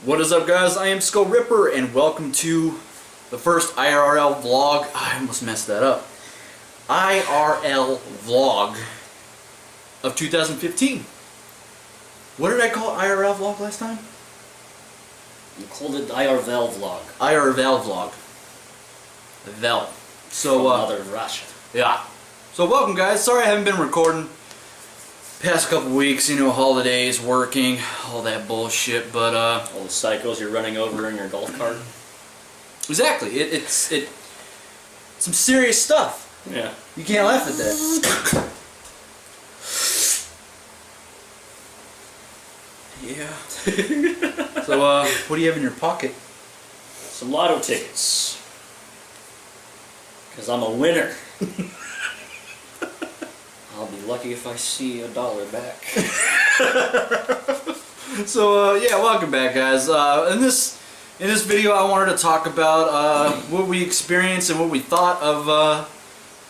What is up, guys? I am Skull Ripper, and welcome to the first IRL vlog. I almost messed that up. IRL vlog of 2015. What did I call IRL vlog last time? You called it IRL vlog. IRL vlog. Vel. So, Mother Russia. yeah. So welcome, guys. Sorry I haven't been recording past couple weeks, you know, holidays, working, all that bullshit, but All the psychos you're running over in your golf cart. exactly. It's some serious stuff. Yeah. You can't laugh at that. Yeah. So what do you have in your pocket? Some lotto tickets. Because I'm a winner. I'll be lucky if I see $1 back. So yeah, welcome back, guys. In this video, I wanted to talk about what we experienced and what we thought of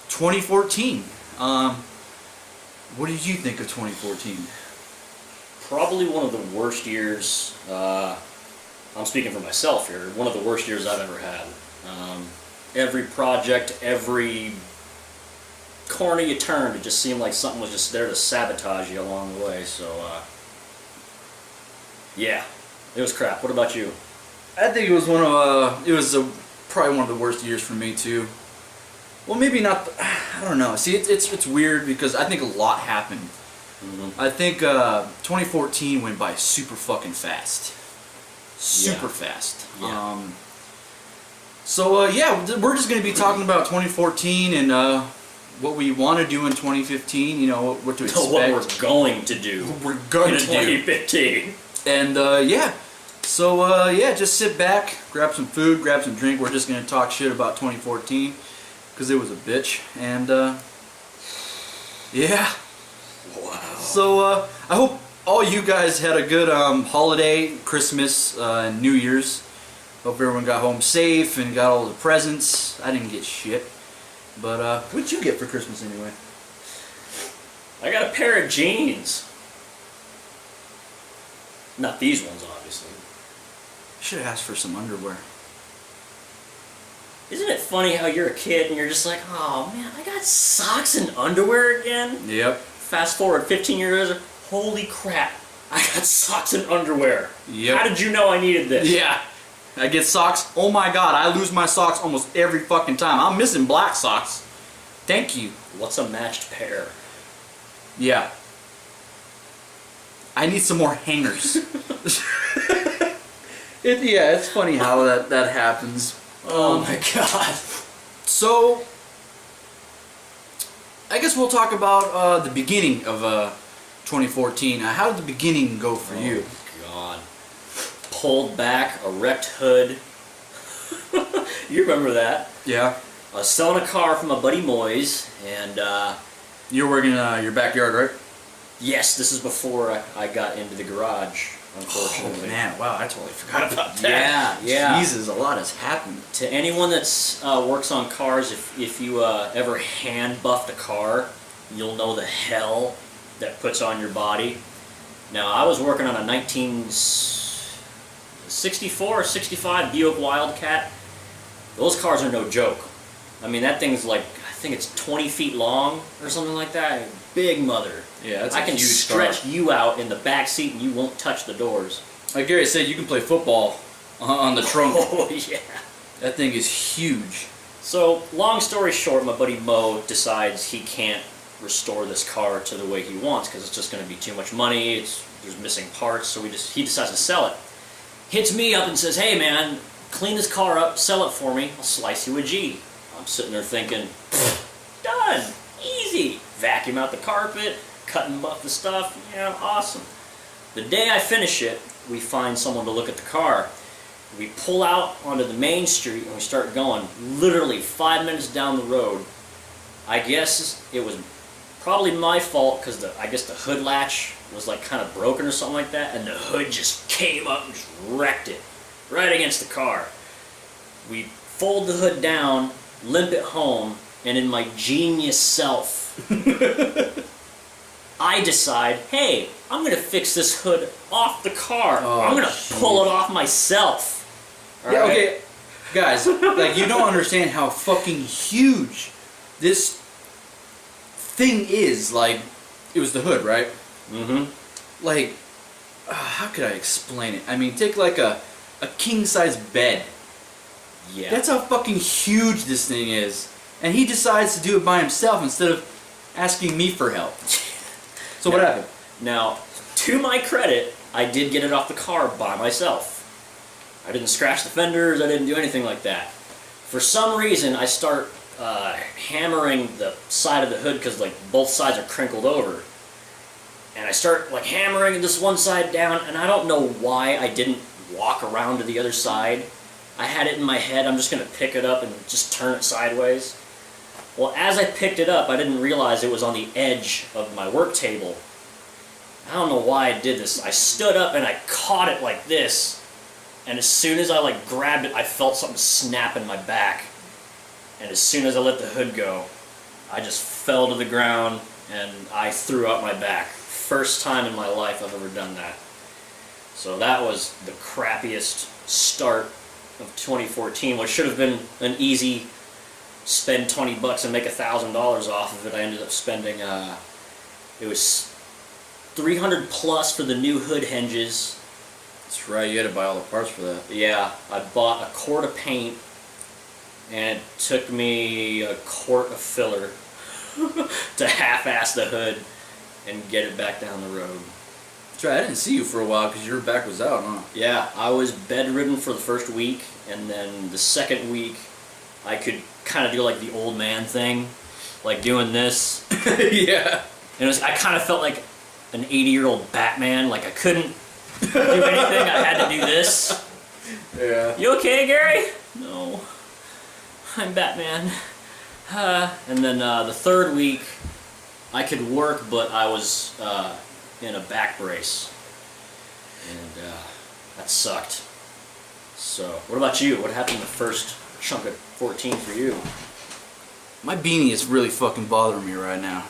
2014. What did you think of 2014? Probably one of the worst years, I'm speaking for myself here, one of the worst years I've ever had. Every project, every corner you turned, it just seemed like something was just there to sabotage you along the way. So, yeah, it was crap. What about you? I think it was probably one of the worst years for me too. Well, maybe not. I don't know. See, it's weird because I think a lot happened. Mm-hmm. I think 2014 went by super fucking fast. Super fast. Yeah. So yeah, we're just going to be talking about 2014 and what we want to do in 2015. You know, what to expect. What we're going to do. We're going in to 2015. And yeah. So yeah, just sit back, grab some food, grab some drink. We're just going to talk shit about 2014 because it was a bitch. And yeah. Wow. So I hope all you guys had a good holiday, Christmas, and New Year's. Hope everyone got home safe and got all the presents. I didn't get shit. But what'd you get for Christmas anyway? I got a pair of jeans. Not these ones, obviously. Should have asked for some underwear. Isn't it funny how you're a kid and you're just like, oh man, I got socks and underwear again? Yep. Fast forward 15 years later, holy crap, I got socks and underwear. Yep. How did you know I needed this? Yeah. I get socks. Oh my god, I lose my socks almost every fucking time. I'm missing black socks. Thank you. What's a matched pair? Yeah. I need some more hangers. Yeah, it's funny how that happens. Oh my god. So, I guess we'll talk about the beginning of 2014. How did the beginning go for you? God. Pulled back, a wrecked hood. You remember that? Yeah. I was selling a car from my buddy Moyes, and You were working in your backyard, right? yes, this is before I got into the garage, unfortunately. Oh man, wow, I totally forgot about that. Yeah, yeah. Jesus, a lot has happened. To anyone that's works on cars, if you ever hand buffed a car, you'll know the hell that puts on your body. Now, I was working on a 1964 or 65 Buick Wildcat. Those cars are no joke. I mean, that thing's like, I think it's 20 feet long or something like that. Big mother. Yeah, that's I can stretch you out in the back seat and you won't touch the doors. Like Gary said, you can play football on the trunk. Oh, yeah. That thing is huge. So, long story short, my buddy Mo decides he can't restore this car to the way he wants because it's just going to be too much money. There's missing parts, so he decides to sell it. Hits me up and says, "Hey man, clean this car up, sell it for me. I'll slice you a G." I'm sitting there thinking, done, easy. Vacuum out the carpet, cut and buff the stuff. Yeah, awesome. The day I finish it, we find someone to look at the car. We pull out onto the main street and we start going. Literally 5 minutes down the road, I guess it was probably my fault because I guess the hood latch was like kind of broken or something like that, and the hood just came up and just wrecked it right against the car. We fold the hood down, limp it home, and in my genius self, I decide, hey, I'm gonna fix this hood off the car. Oh, I'm gonna shit. pull it off myself. Yeah, Alright? okay. Guys, like, you don't understand how fucking huge this thing is. Like, it was the hood, right? Mm-hmm. Like, how could I explain it? I mean, take like a king-size bed. Yeah. That's how fucking huge this thing is. And he decides to do it by himself instead of asking me for help. So what happened? Now, to my credit, I did get it off the car by myself. I didn't scratch the fenders, I didn't do anything like that. For some reason, I start hammering the side of the hood because like both sides are crinkled over. And I start like hammering this one side down, and I don't know why I didn't walk around to the other side. I had it in my head, I'm just going to pick it up and just turn it sideways. Well, as I picked it up, I didn't realize it was on the edge of my work table. I don't know why I did this. I stood up and I caught it like this, and as soon as I like grabbed it, I felt something snap in my back. And as soon as I let the hood go, I just fell to the ground and I threw out my back. First time in my life I've ever done that. So that was the crappiest start of 2014, what should have been an easy spend $20 and make $1,000 off of it. I ended up spending it was $300 plus for the new hood hinges. That's right, you had to buy all the parts for that. Yeah, I bought a quart of paint, and it took me a quart of filler to half-ass the hood and get it back down the road. That's right, I didn't see you for a while because your back was out, huh? Yeah, I was bedridden for the first week, and then the second week I could kind of do like the old man thing, like doing this. Yeah. And I kind of felt like an 80-year-old Batman, like I couldn't do anything, I had to do this. Yeah. You okay, Gary? No, I'm Batman. And then the third week I could work, but I was in a back brace, and that sucked. So, what about you? What happened the first chunk of 14 for you? My beanie is really fucking bothering me right now.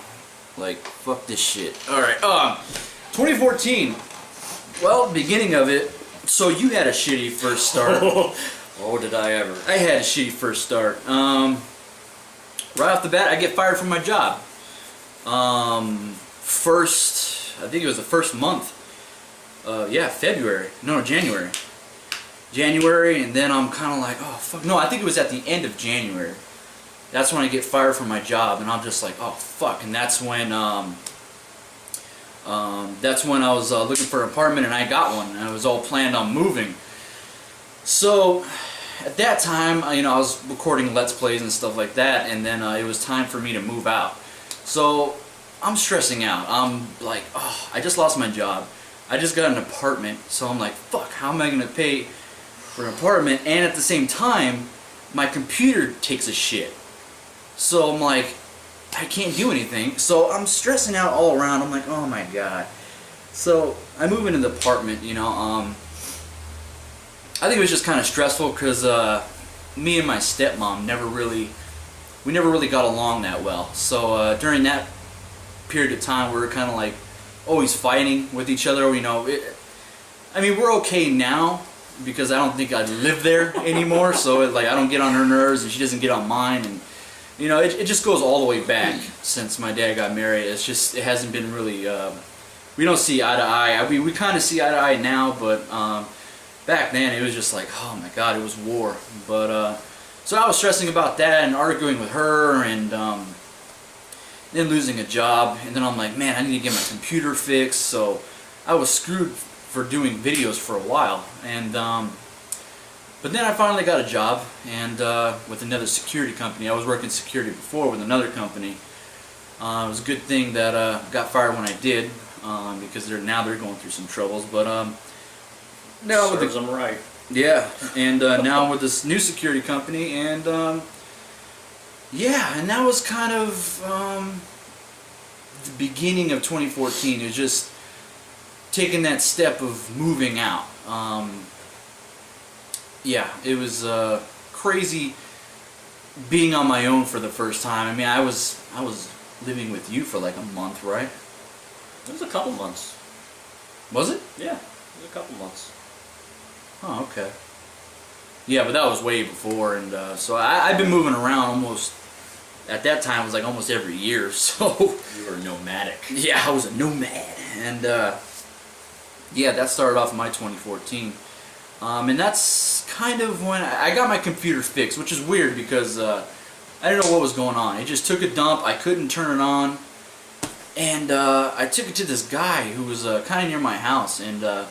Like, fuck this shit. Alright, 2014. Well, beginning of it, so you had a shitty first start. Oh, did I ever. I had a shitty first start. Right off the bat, I get fired from my job. I think it was the first month. Yeah, February. No, January. January, and then I'm kind of like, oh, fuck. No, I think it was at the end of January. That's when I get fired from my job, and I'm just like, oh, fuck. And that's when I was looking for an apartment, and I got one. And I was all planned on moving. So, at that time, I was recording Let's Plays and stuff like that, and then it was time for me to move out. So, I'm stressing out. I'm like, oh, I just lost my job. I just got an apartment, so I'm like, fuck, how am I going to pay for an apartment? And at the same time, my computer takes a shit. So I'm like, I can't do anything. So I'm stressing out all around. I'm like, oh my god. So I move into the apartment, I think it was just kind of stressful because me and my stepmom never really got along that well. So during that period of time, we were kind of like always fighting with each other. I mean, we're okay now because I don't think I live there anymore. So I don't get on her nerves and she doesn't get on mine, and it just goes all the way back since my dad got married. It hasn't been really. We don't see eye to eye. We kind of see eye to eye now, but back then it was just like, oh my god, it was war. But so I was stressing about that and arguing with her, and then losing a job, and then I'm like, man, I need to get my computer fixed. So I was screwed for doing videos for a while, and but then I finally got a job, and with another security company. I was working security before with another company. It was a good thing that got fired when I did, because now they're going through some troubles. But now Serves them right. yeah, and now with this new security company, and yeah, and that was kind of the beginning of 2014. It was just taking that step of moving out. Yeah, it was crazy being on my own for the first time. I mean, I was living with you for like a month, right? It was a couple months. Was it? Yeah, it was a couple months. Oh, okay. Yeah, but that was way before, and so I've been moving around almost. At that time, it was like almost every year. So You were nomadic. yeah, I was a nomad, and yeah, that started off in my 2014, and that's kind of when I got my computer fixed, which is weird because I didn't know what was going on. It just took a dump. I couldn't turn it on, and I took it to this guy who was kind of near my house, and it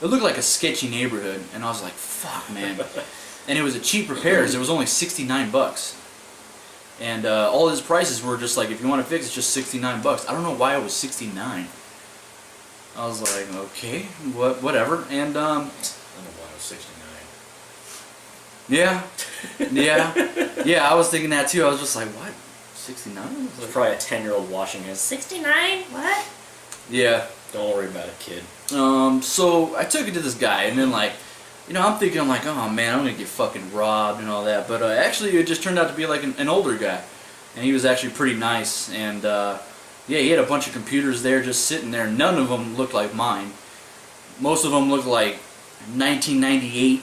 looked like a sketchy neighborhood, and I was like, "Fuck, man!" And it was a cheap repairs. It was only $69. And all his prices were just like, if you want to fix it, it's just $69. I don't know why it was $69. I was like, okay, whatever. And I don't know why it was 69. yeah, I was thinking that too. I was just like, what, 69? There's probably a 10-year-old watching it. 69? What? Yeah. Don't worry about it, kid. So I took it to this guy, and then like, you know, I'm thinking, I'm like, oh man, I'm gonna get fucking robbed and all that. But actually, it just turned out to be like an older guy, and he was actually pretty nice. And yeah, he had a bunch of computers there just sitting there. None of them looked like mine. Most of them looked like 1998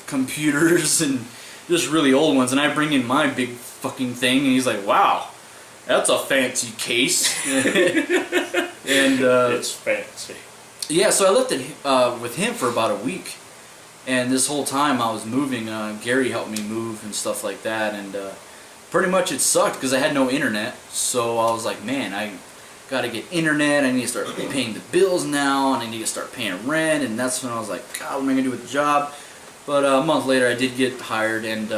computers and just really old ones. And I bring in my big fucking thing, and he's like, wow, that's a fancy case. And it's fancy. yeah, so I left it with him for about a week. And this whole time I was moving, Gary helped me move and stuff like that, and pretty much it sucked because I had no internet. So I was like, man, I gotta get internet, I need to start paying the bills now, and I need to start paying rent, and that's when I was like, God, what am I gonna do with the job? But a month later I did get hired, and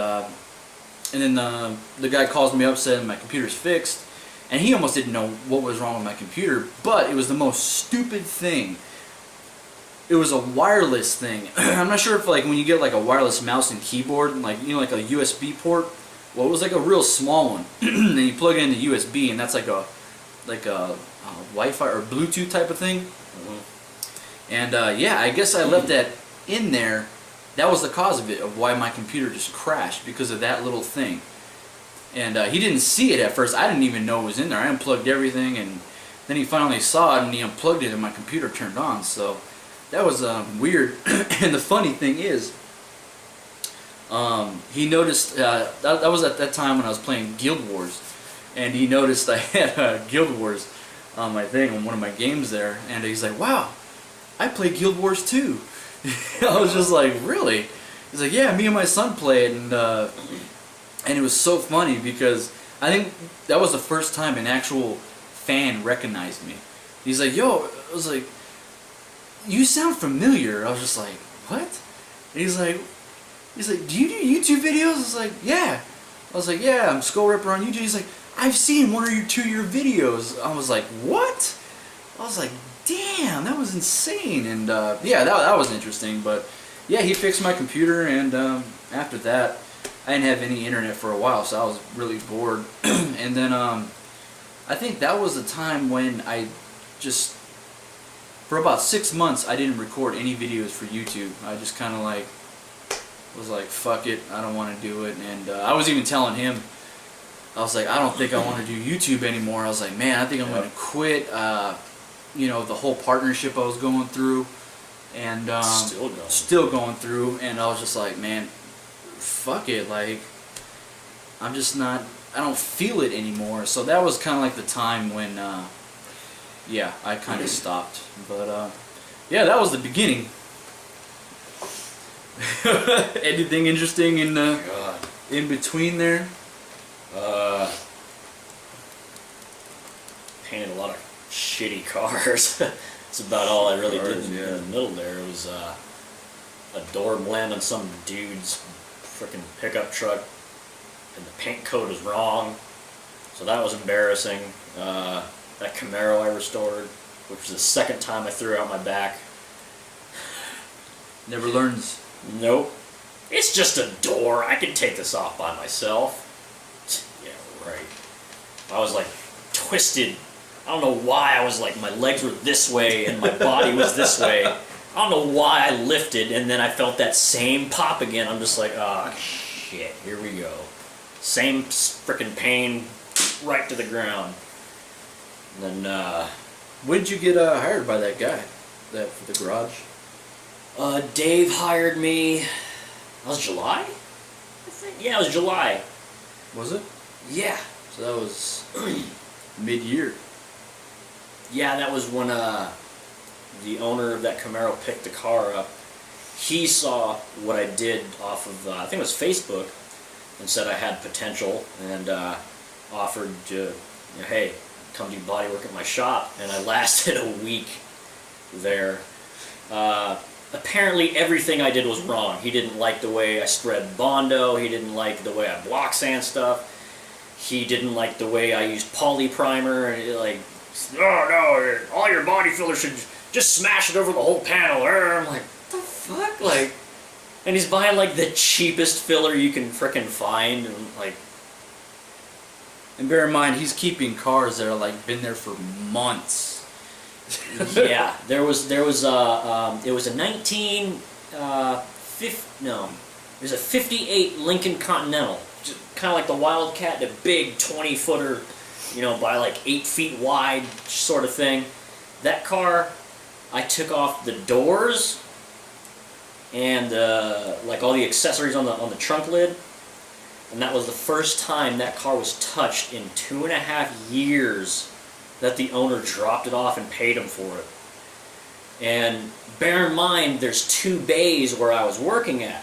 then the guy calls me up saying my computer's fixed, and he almost didn't know what was wrong with my computer, but it was the most stupid thing. It was a wireless thing. I'm not sure if like when you get like a wireless mouse and keyboard, like, you know, like a USB port. Well, it was like a real small one. And you plug it into USB, and that's like a Wi-Fi or Bluetooth type of thing. Mm-hmm. And yeah, I guess I left that in there. That was the cause of it, of why my computer just crashed, because of that little thing. And he didn't see it at first. I didn't even know it was in there. I unplugged everything, and then he finally saw it, and he unplugged it, and my computer turned on. So that was weird. And the funny thing is, he noticed, that was at that time when I was playing Guild Wars, and he noticed I had Guild Wars on my thing, on one of my games there, and he's like, wow, I play Guild Wars too. I was just like, really? He's like, yeah, me and my son play it, and it was so funny because I think that was the first time an actual fan recognized me. He's like, yo, I was like, you sound familiar. I was just like, what? And he's like, do you do YouTube videos? I was like, yeah. I was like, yeah, I'm Skull Ripper on YouTube. He's like, I've seen one or two of your videos. I was like, what? I was like, damn, that was insane. And yeah, that was interesting. But yeah, he fixed my computer, and after that, I didn't have any internet for a while, so I was really bored. And then I think that was the time when I just, for about 6 months, I didn't record any videos for YouTube. I just kind of like was like, fuck it, I don't want to do it. And I was even telling him, I was like, I don't think I want to do YouTube anymore. I was like, man, I think I'm going to quit. You know, the whole partnership I was going through, and still going through, and I was just like, man, fuck it, like, I'm just not, I don't feel it anymore. So that was kind of like the time when, yeah, I kind of stopped. But yeah, that was the beginning. Anything interesting in between there? Painted a lot of shitty cars. That's about all I really did in the middle there. It was a door blammed on some dude's freaking pickup truck, and the paint coat was wrong, so that was embarrassing. That Camaro I restored, which was the second time I threw out my back. Never learns. Nope. It's just a door. I can take this off by myself. Yeah, right. I was like twisted. I don't know why I was like, my legs were this way and my body was this way. I don't know why I lifted, and then I felt that same pop again. I'm just like, ah, shit, here we go. Same frickin' pain, right to the ground. And then, when did you get hired by that guy? that for the garage? Dave hired me. That was July, I think. Yeah, it was July. Was it? Yeah. So that was mid-year. Yeah, that was when the owner of that Camaro picked the car up. He saw what I did off of, I think it was Facebook, and said I had potential, and offered to, hey, come do body work at my shop. And I lasted a week there. Apparently everything I did was wrong. He didn't like the way I spread Bondo. He didn't like the way I block sand stuff. He didn't like the way I used poly primer. And no, all your body filler should just smash it over the whole panel. I'm like, what the fuck? Like, and he's buying like the cheapest filler you can frickin' find, and like. And bear in mind, he's keeping cars that are like been there for months. Yeah, it was a 58 Lincoln Continental, kind of like the Wildcat, the big 20-footer, by like 8 feet wide sort of thing. That car, I took off the doors and like all the accessories on the trunk lid, and that was the first time that car was touched in 2.5 years. That the owner dropped it off and paid him for it. And bear in mind, there's 2 bays where I was working at.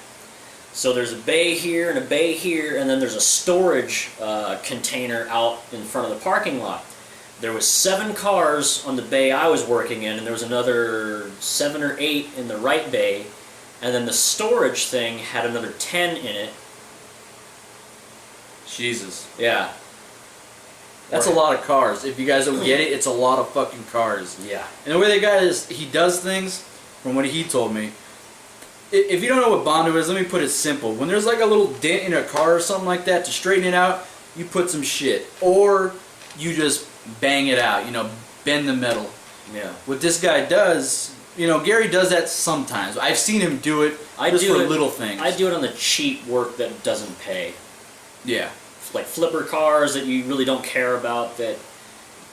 So there's a bay here and a bay here, and then there's a storage container out in front of the parking lot. There was 7 cars on the bay I was working in, and there was another 7 or 8 in the right bay, and then the storage thing had another 10 in it. Jesus. Yeah. That's a lot of cars. If you guys don't get it, it's a lot of fucking cars. Yeah. And the way the guy is, he does things, from what he told me, if you don't know what Bondo is, let me put it simple. When there's like a little dent in a car or something like that, to straighten it out, you put some shit. Or you just bang it out, bend the metal. Yeah. What this guy does, Gary does that sometimes. I've seen him do it for little things. I do it on the cheap work that doesn't pay. Yeah. Like flipper cars that you really don't care about, that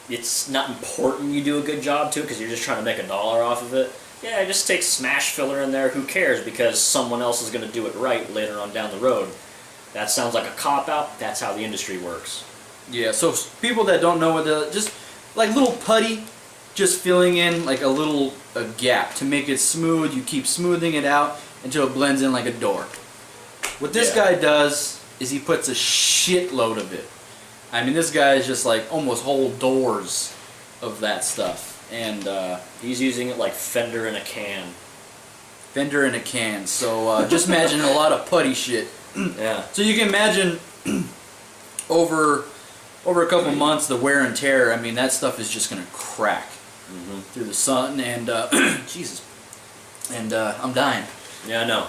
it's not important you do a good job to because you're just trying to make $1 off of it. Yeah, just take smash filler in there, who cares, because someone else is going to do it right later on down the road. That sounds like a cop-out. That's how the industry works. Yeah, so people that don't know what just like little putty, just filling in like a gap to make it smooth. You keep smoothing it out until it blends in like a door. What this guy does is he puts a shitload of it. I mean, this guy is just like almost whole doors of that stuff. And he's using it like Fender in a can. Fender in a can. So just imagine a lot of putty shit. Yeah. So you can imagine over a couple months the wear and tear. I mean, that stuff is just gonna crack through the sun. And Jesus. And I'm dying. Yeah, I know.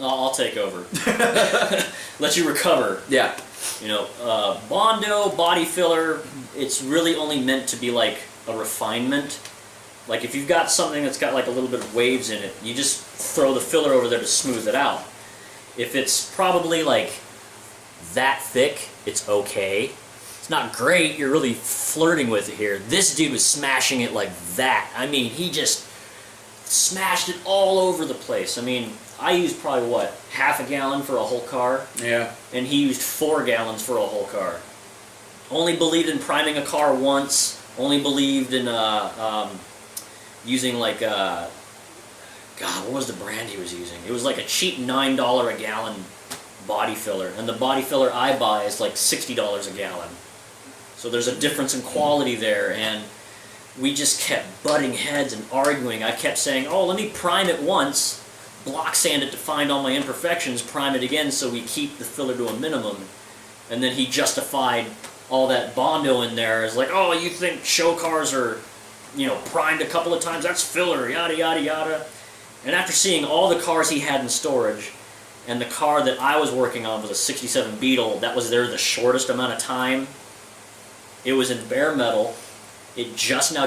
I'll take over. Let you recover. Yeah. Bondo, body filler, it's really only meant to be like a refinement. Like if you've got something that's got like a little bit of waves in it, you just throw the filler over there to smooth it out. If it's probably like that thick, it's okay. It's not great, you're really flirting with it here. This dude was smashing it like that. I mean, he just smashed it all over the place. I mean, I used probably, half a gallon for a whole car? Yeah. And he used 4 gallons for a whole car. Only believed in priming a car once. Only believed in using like, God, what was the brand he was using? It was like a cheap $9 a gallon body filler. And the body filler I buy is like $60 a gallon. So there's a difference in quality there, and we just kept butting heads and arguing. I kept saying, oh, let me prime it once, block sand it to find all my imperfections, prime it again so we keep the filler to a minimum. And then he justified all that Bondo in there as like, oh, you think show cars are, primed a couple of times, that's filler, yada, yada, yada. And after seeing all the cars he had in storage, and the car that I was working on was a 67 Beetle, that was there the shortest amount of time. It was in bare metal. It just now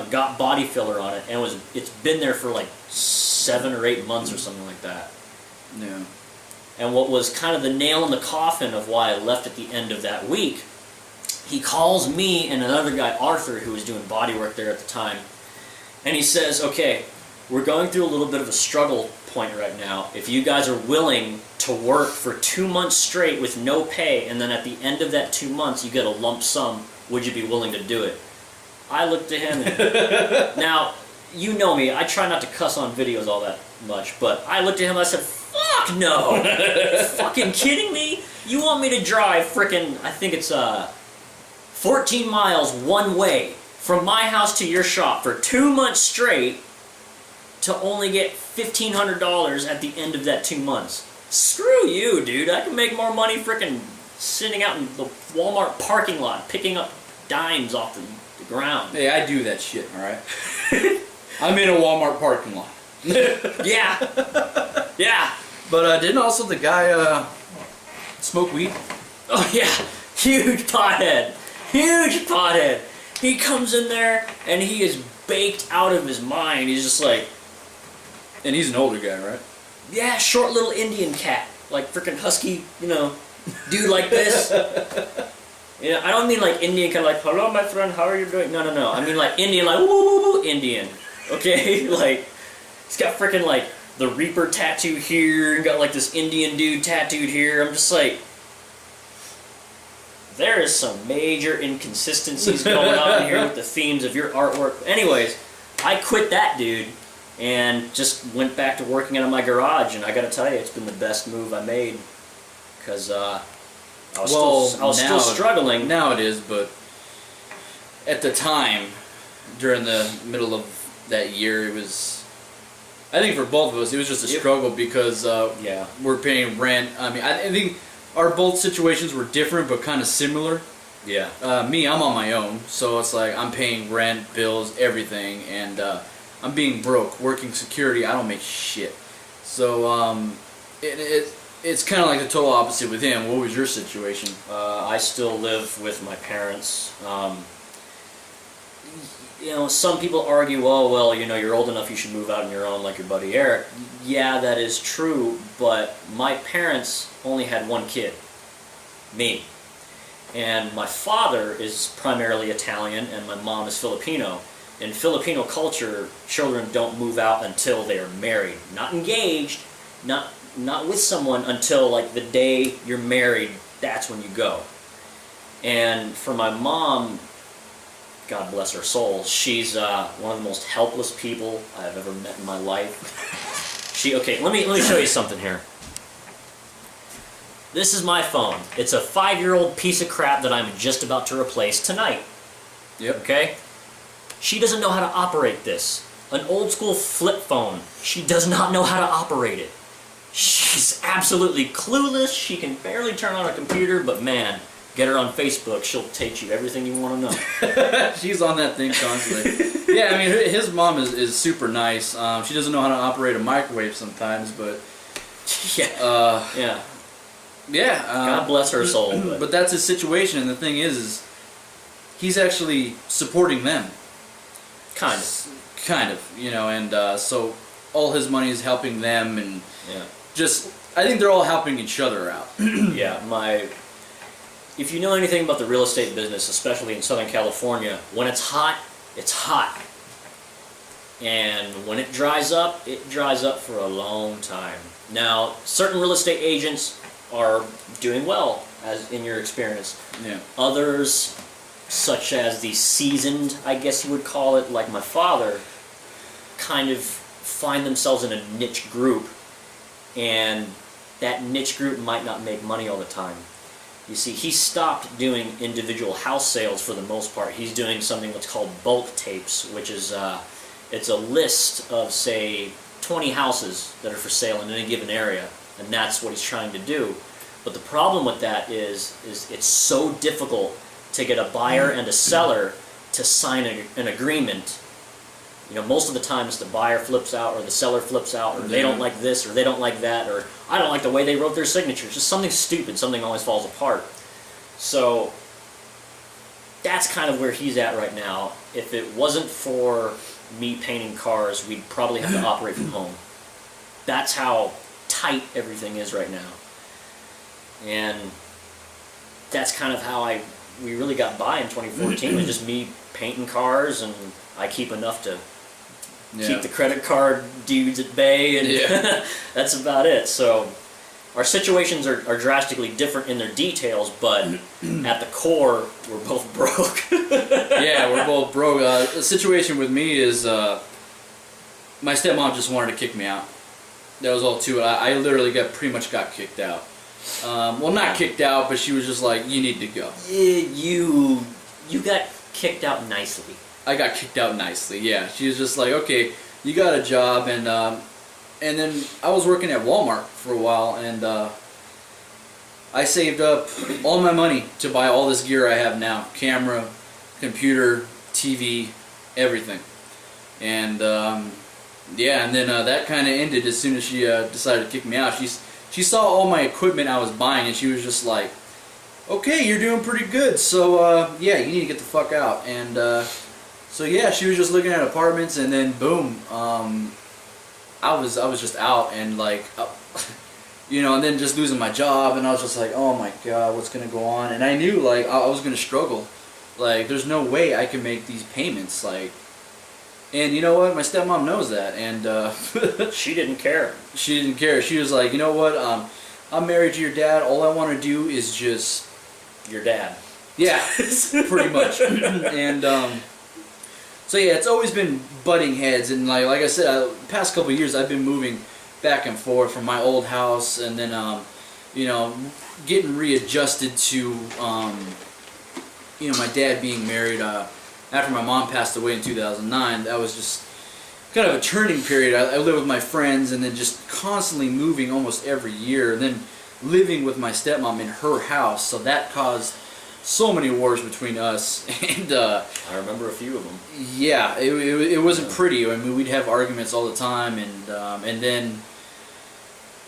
got body filler on it, and it's been there for like 7 or 8 months or something like that. Yeah. And what was kind of the nail in the coffin of why I left at the end of that week, he calls me and another guy, Arthur, who was doing body work there at the time. And he says, okay, we're going through a little bit of a struggle point right now. If you guys are willing to work for 2 months straight with no pay, and then at the end of that 2 months you get a lump sum, would you be willing to do it? I looked at him, and now, you know me, I try not to cuss on videos all that much, but I looked at him and I said, fuck no! Fucking kidding me? You want me to drive frickin', I think it's 14 miles one way from my house to your shop for 2 months straight to only get $1,500 at the end of that 2 months? Screw you, dude. I can make more money frickin' sitting out in the Walmart parking lot picking up dimes off the ground. Hey, I do that shit, alright? I'm in a Walmart parking lot. Yeah. Yeah. But didn't also the guy smoke weed? Oh yeah. Huge pothead. Huge pothead. He comes in there and he is baked out of his mind. He's just like... And he's an older guy, right? Yeah, short little Indian cat. Like frickin' husky, you know, dude like this. You know, I don't mean like Indian kind of like, hello my friend, how are you doing? No, no, no. I mean like Indian, like, woo, woo, woo, Indian. Okay? Like, he's got frickin' like the Reaper tattoo here, and got like this Indian dude tattooed here. I'm just like, there is some major inconsistencies going on here with the themes of your artwork. Anyways, I quit that dude and just went back to working out of my garage, and I gotta tell you, it's been the best move I made, because I was still struggling. Now it is, but at the time, during the middle of that year, it was, I think for both of us, it was just a struggle because yeah, we're paying rent. I mean, I think our both situations were different but kind of similar. Yeah. Me, I'm on my own, so it's like I'm paying rent, bills, everything, and I'm being broke, working security. I don't make shit. So it's kind of like the total opposite with him. What was your situation? I still live with my parents. You know, some people argue, oh, well, you know, you're old enough, you should move out on your own like your buddy Eric. Yeah, that is true, but my parents only had one kid, me. And my father is primarily Italian, and my mom is Filipino. In Filipino culture, children don't move out until they are married. Not engaged, not with someone until like the day you're married, that's when you go. And for my mom, God bless her soul, she's one of the most helpless people I've ever met in my life. Okay, let me show you something here. This is my phone. It's a 5-year-old piece of crap that I'm just about to replace tonight. Yep. Okay? She doesn't know how to operate this. An old school flip phone. She does not know how to operate it. She's absolutely clueless. She can barely turn on a computer, but man, get her on Facebook, she'll teach you everything you want to know. She's on that thing constantly. Yeah, I mean, his mom is super nice. She doesn't know how to operate a microwave sometimes, but... Yeah. Yeah. Yeah. God bless her soul. But that's his situation, and the thing is he's actually supporting them. Kind of. Kind of, you know, and so all his money is helping them, and yeah, just, I think they're all helping each other out. Yeah, if you know anything about the real estate business, especially in Southern California, when it's hot, it's hot. And when it dries up for a long time. Now, certain real estate agents are doing well, as in your experience. Yeah. Others, such as the seasoned, I guess you would call it, like my father, kind of find themselves in a niche group, and that niche group might not make money all the time. You see, he stopped doing individual house sales for the most part. He's doing something that's called bulk tapes, which is it's a list of, say, 20 houses that are for sale in any given area, and that's what he's trying to do. But the problem with that is it's so difficult to get a buyer and a seller to sign an agreement. You know, most of the times the buyer flips out, or the seller flips out, or they don't like this, or they don't like that, or I don't like the way they wrote their signatures. Just something stupid, something always falls apart. So that's kind of where he's at right now. If it wasn't for me painting cars, we'd probably have to operate from home. That's how tight everything is right now. And that's kind of how we really got by in 2014. It was just me painting cars, and I keep enough to keep the credit card dudes at bay, and that's about it. So our situations are drastically different in their details, but at the core, we're both broke. Yeah, we're both broke. The situation with me is my stepmom just wanted to kick me out. That was all to it. I literally pretty much got kicked out. Well, not kicked out, but she was just like, you need to go. You got kicked out nicely. I got kicked out nicely, yeah. She was just like, okay, you got a job, and then I was working at Walmart for a while, and I saved up all my money to buy all this gear I have now. Camera, computer, TV, everything. And yeah, and then that kind of ended as soon as she decided to kick me out. She saw all my equipment I was buying, and she was just like, okay, you're doing pretty good, so yeah, you need to get the fuck out. And so yeah, she was just looking at apartments, and then boom, I was just out, and like, you know, and then just losing my job, and I was just like, oh my god, what's gonna go on? And I knew like I was gonna struggle. Like, there's no way I can make these payments, like. And you know what? My stepmom knows that, and she didn't care. She didn't care. She was like, you know what? I'm married to your dad. All I want to do is just your dad. Yeah, pretty much. And so yeah, it's always been butting heads, and like I said, the past couple of years I've been moving back and forth from my old house, and then you know, getting readjusted to you know, my dad being married. After my mom passed away in 2009, that was just kind of a turning period. I lived with my friends, and then just constantly moving almost every year, and then living with my stepmom in her house. So that caused so many wars between us, and I remember a few of them. Yeah, it wasn't pretty. I mean, we'd have arguments all the time, and then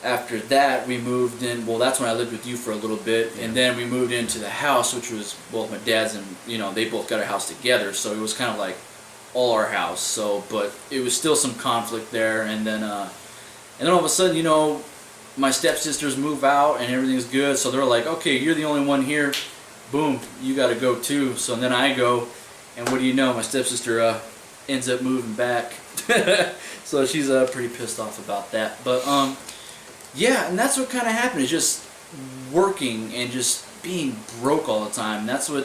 after that we moved in. Well, that's when I lived with you for a little bit, and then we moved into the house, which was both my dad's, and you know, they both got a house together, so it was kind of like all our house. So, but it was still some conflict there, and then all of a sudden, you know, my stepsisters move out, and everything's good. So they're like, okay, you're the only one here. Boom, you got to go too. So then I go, and what do you know? My stepsister ends up moving back. So she's pretty pissed off about that. But yeah, and that's what kind of happened. It's just working and just being broke all the time. That's what,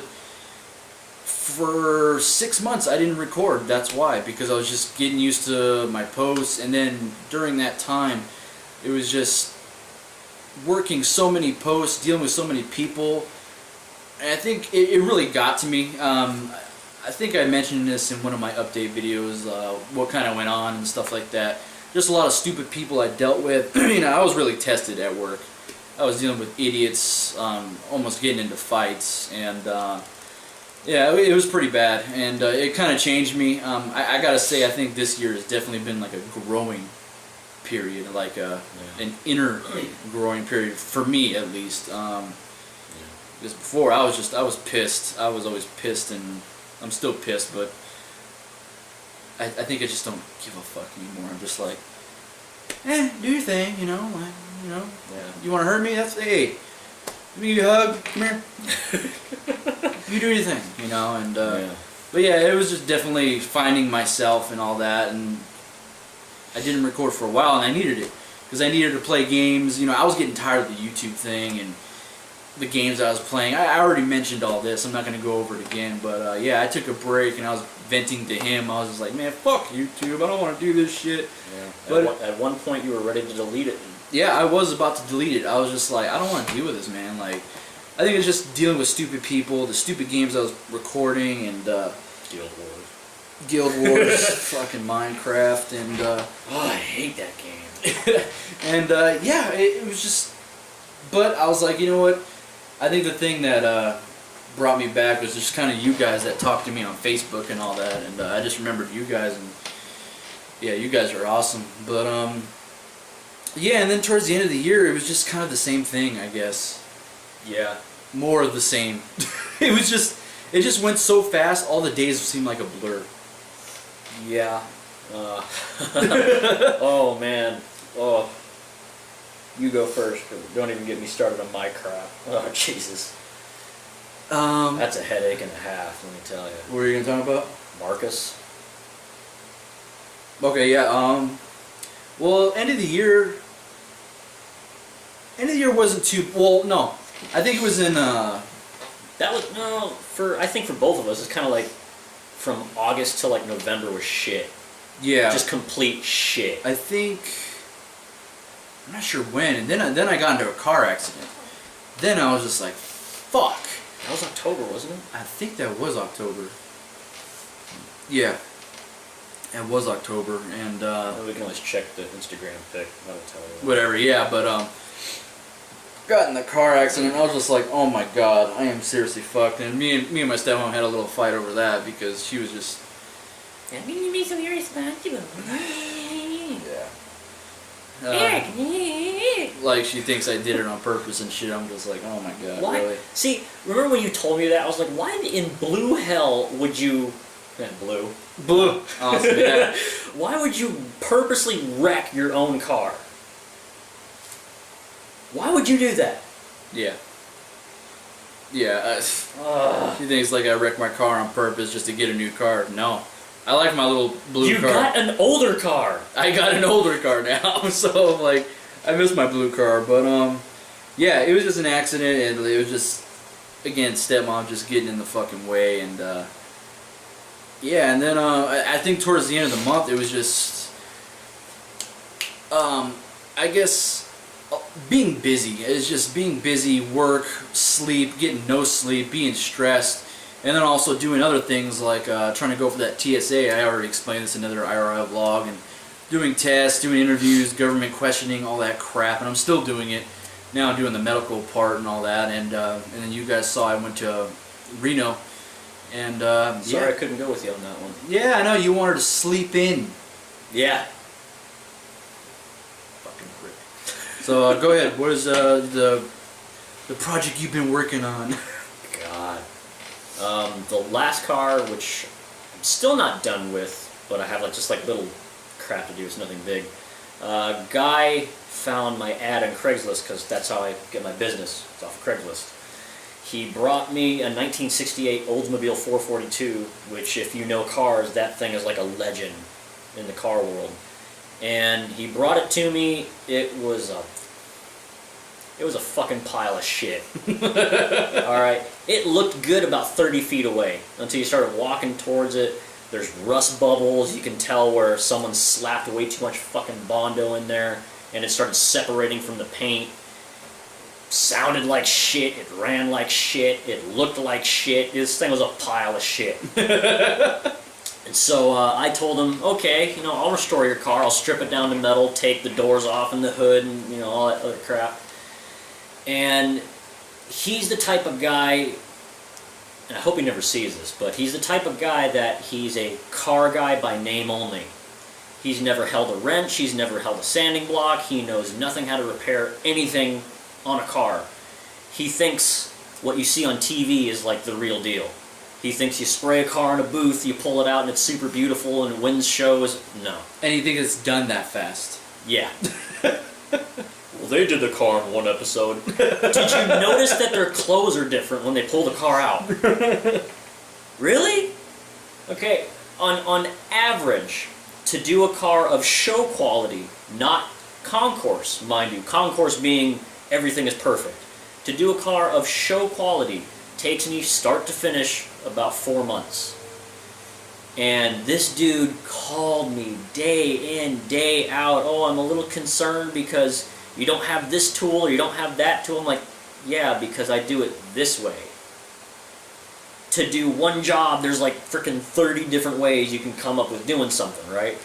for 6 months I didn't record. That's why, because I was just getting used to my posts, and then during that time it was just working so many posts, dealing with so many people, and I think it really got to me. I think I mentioned this in one of my update videos, what kind of went on and stuff like that. Just a lot of stupid people I dealt with. You know, I was really tested at work. I was dealing with idiots, almost getting into fights, and yeah, it was pretty bad, and it kind of changed me. I gotta say, I think this year has definitely been like a growing period, like an inner growing period for me, at least. Because before I was pissed. I was always pissed, and I'm still pissed, but I think I just don't give a fuck anymore. I'm just like, do your thing, you know. You know, you want to hurt me? That's, hey, let me give you a hug. Come here. You do your thing, you know. And but yeah, it was just definitely finding myself and all that. And I didn't record for a while, and I needed it because I needed to play games. You know, I was getting tired of the YouTube thing and the games I was playing. I already mentioned all this. I'm not going to go over it again, but yeah, I took a break, and I was venting to him. I was just like, man, fuck YouTube. I don't want to do this shit. Yeah. But at one point, you were ready to delete it. Yeah, I was about to delete it. I was just like, I don't want to deal with this, man. Like, I think it's just dealing with stupid people, the stupid games I was recording, and Guild Wars, fucking Minecraft, and oh, I hate that game. and yeah, it was just. But I was like, you know what? I think the thing that brought me back was just kind of you guys that talked to me on Facebook and all that, and I just remembered you guys, and yeah, you guys are awesome. But yeah, and then towards the end of the year, it was just kind of the same thing, I guess. Yeah. More of the same. It just went so fast, all the days seemed like a blur. Yeah. Oh, man. Oh. You go first, 'cause don't even get me started on Minecraft. Oh, Jesus. That's a headache and a half, let me tell you. What are you going to talk about? Marcus. Okay, yeah. Well, end of the year. End of the year wasn't too. Well, no. I think it was in. That was no for. I think for both of us, it's kind of like from August to like November was shit. Yeah. Just complete shit. I think. I'm not sure when, and then I got into a car accident. Then I was just like, fuck. That was October, wasn't it? I think that was October. Yeah. It was October, and We can always check the Instagram pic. That'll tell you. whatever. Yeah, but got in the car accident. And I was just like, oh my god, I am seriously fucked. And me and my stepmom had a little fight over that because she was just. I mean, you make so irresponsible. Yeah. Eric. Like she thinks I did it on purpose and shit. I'm just like, oh my god, Why? really? See, remember when you told me that? I was like, why in blue hell would you? Blue. Blue. Awesome. Yeah. Why would you purposely wreck your own car? Why would you do that? Yeah. Yeah. She thinks like I wrecked my car on purpose just to get a new car. No. I like my little blue car. You got an older car. I got an older car now, so like I miss my blue car. But yeah, it was just an accident, and it was just again stepmom just getting in the fucking way, and yeah, and then I think towards the end of the month it was just I guess being busy. It's just being busy, work, sleep, getting no sleep, being stressed. And then also doing other things like trying to go for that TSA. I already explained this in another IRL vlog. And doing tests, doing interviews, government questioning, all that crap. And I'm still doing it. Now I'm doing the medical part and all that. And then you guys saw I went to Reno. And Sorry, yeah. I couldn't go with you on that one. Yeah, I know. You wanted to sleep in. Yeah. Fucking prick. So go ahead. What is the project you've been working on? God. The last car, which I'm still not done with, but I have like just like little crap to do. It's nothing big. Guy found my ad on Craigslist because that's how I get my business. It's off of Craigslist. He brought me a 1968 Oldsmobile 442, which if you know cars, that thing is like a legend in the car world. And he brought it to me. It was a fucking pile of shit. Alright? It looked good about 30 feet away until you started walking towards it. There's rust bubbles. You can tell where someone slapped way too much fucking Bondo in there, and it started separating from the paint. Sounded like shit. It ran like shit. It looked like shit. This thing was a pile of shit. And so I told him, okay, I'll restore your car. I'll strip it down to metal, take the doors off and the hood, and all that other crap. And he's the type of guy, and I hope he never sees this, but he's the type of guy that he's a car guy by name only. He's never held a wrench, he's never held a sanding block, he knows nothing how to repair anything on a car. He thinks what you see on TV is like the real deal. He thinks you spray a car in a booth, you pull it out and it's super beautiful and it wins shows. No. And you think it's done that fast? Yeah. Well, they did the car in one episode. Did you notice that their clothes are different when they pull the car out? Really? Okay, on average, to do a car of show quality, not concourse, mind you, concourse being everything is perfect. To do a car of show quality takes me start to finish about 4 months. And this dude called me day in, day out. Oh, I'm a little concerned because you don't have this tool or you don't have that tool. I'm like, yeah, because I do it this way. To do one job, there's like freaking 30 different ways you can come up with doing something, right?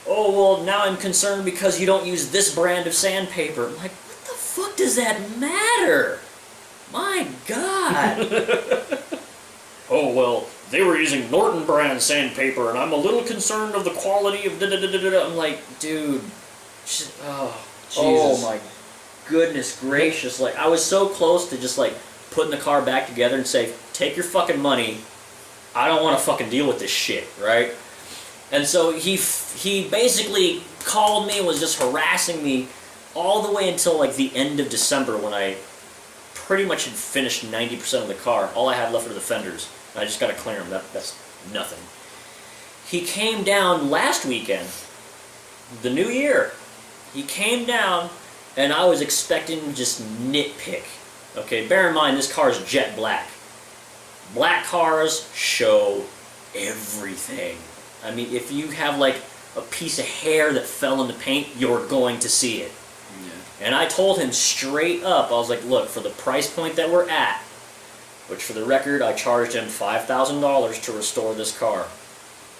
Oh, well, now I'm concerned because you don't use this brand of sandpaper. I'm like, what the fuck does that matter? My God. Oh, well, they were using Norton brand sandpaper, and I'm a little concerned of the quality of da-da-da-da-da. I'm like, dude, oh my goodness gracious. Like, I was so close to just, like, putting the car back together and say, take your fucking money. I don't want to fucking deal with this shit, right? And so he basically called me and was just harassing me all the way until, like, the end of December when I pretty much had finished 90% of the car. All I had left were the fenders. I just got to clear them. That's nothing. He came down last weekend the new year, he came down, and I was expecting to just nitpick. Okay, bear in mind this car is jet black. Black cars show everything. I mean, if you have like a piece of hair that fell in the paint, you're going to see it. Yeah. And I told him straight up, I was like, look, for the price point that we're at, which for the record, I charged him $5,000 to restore this car.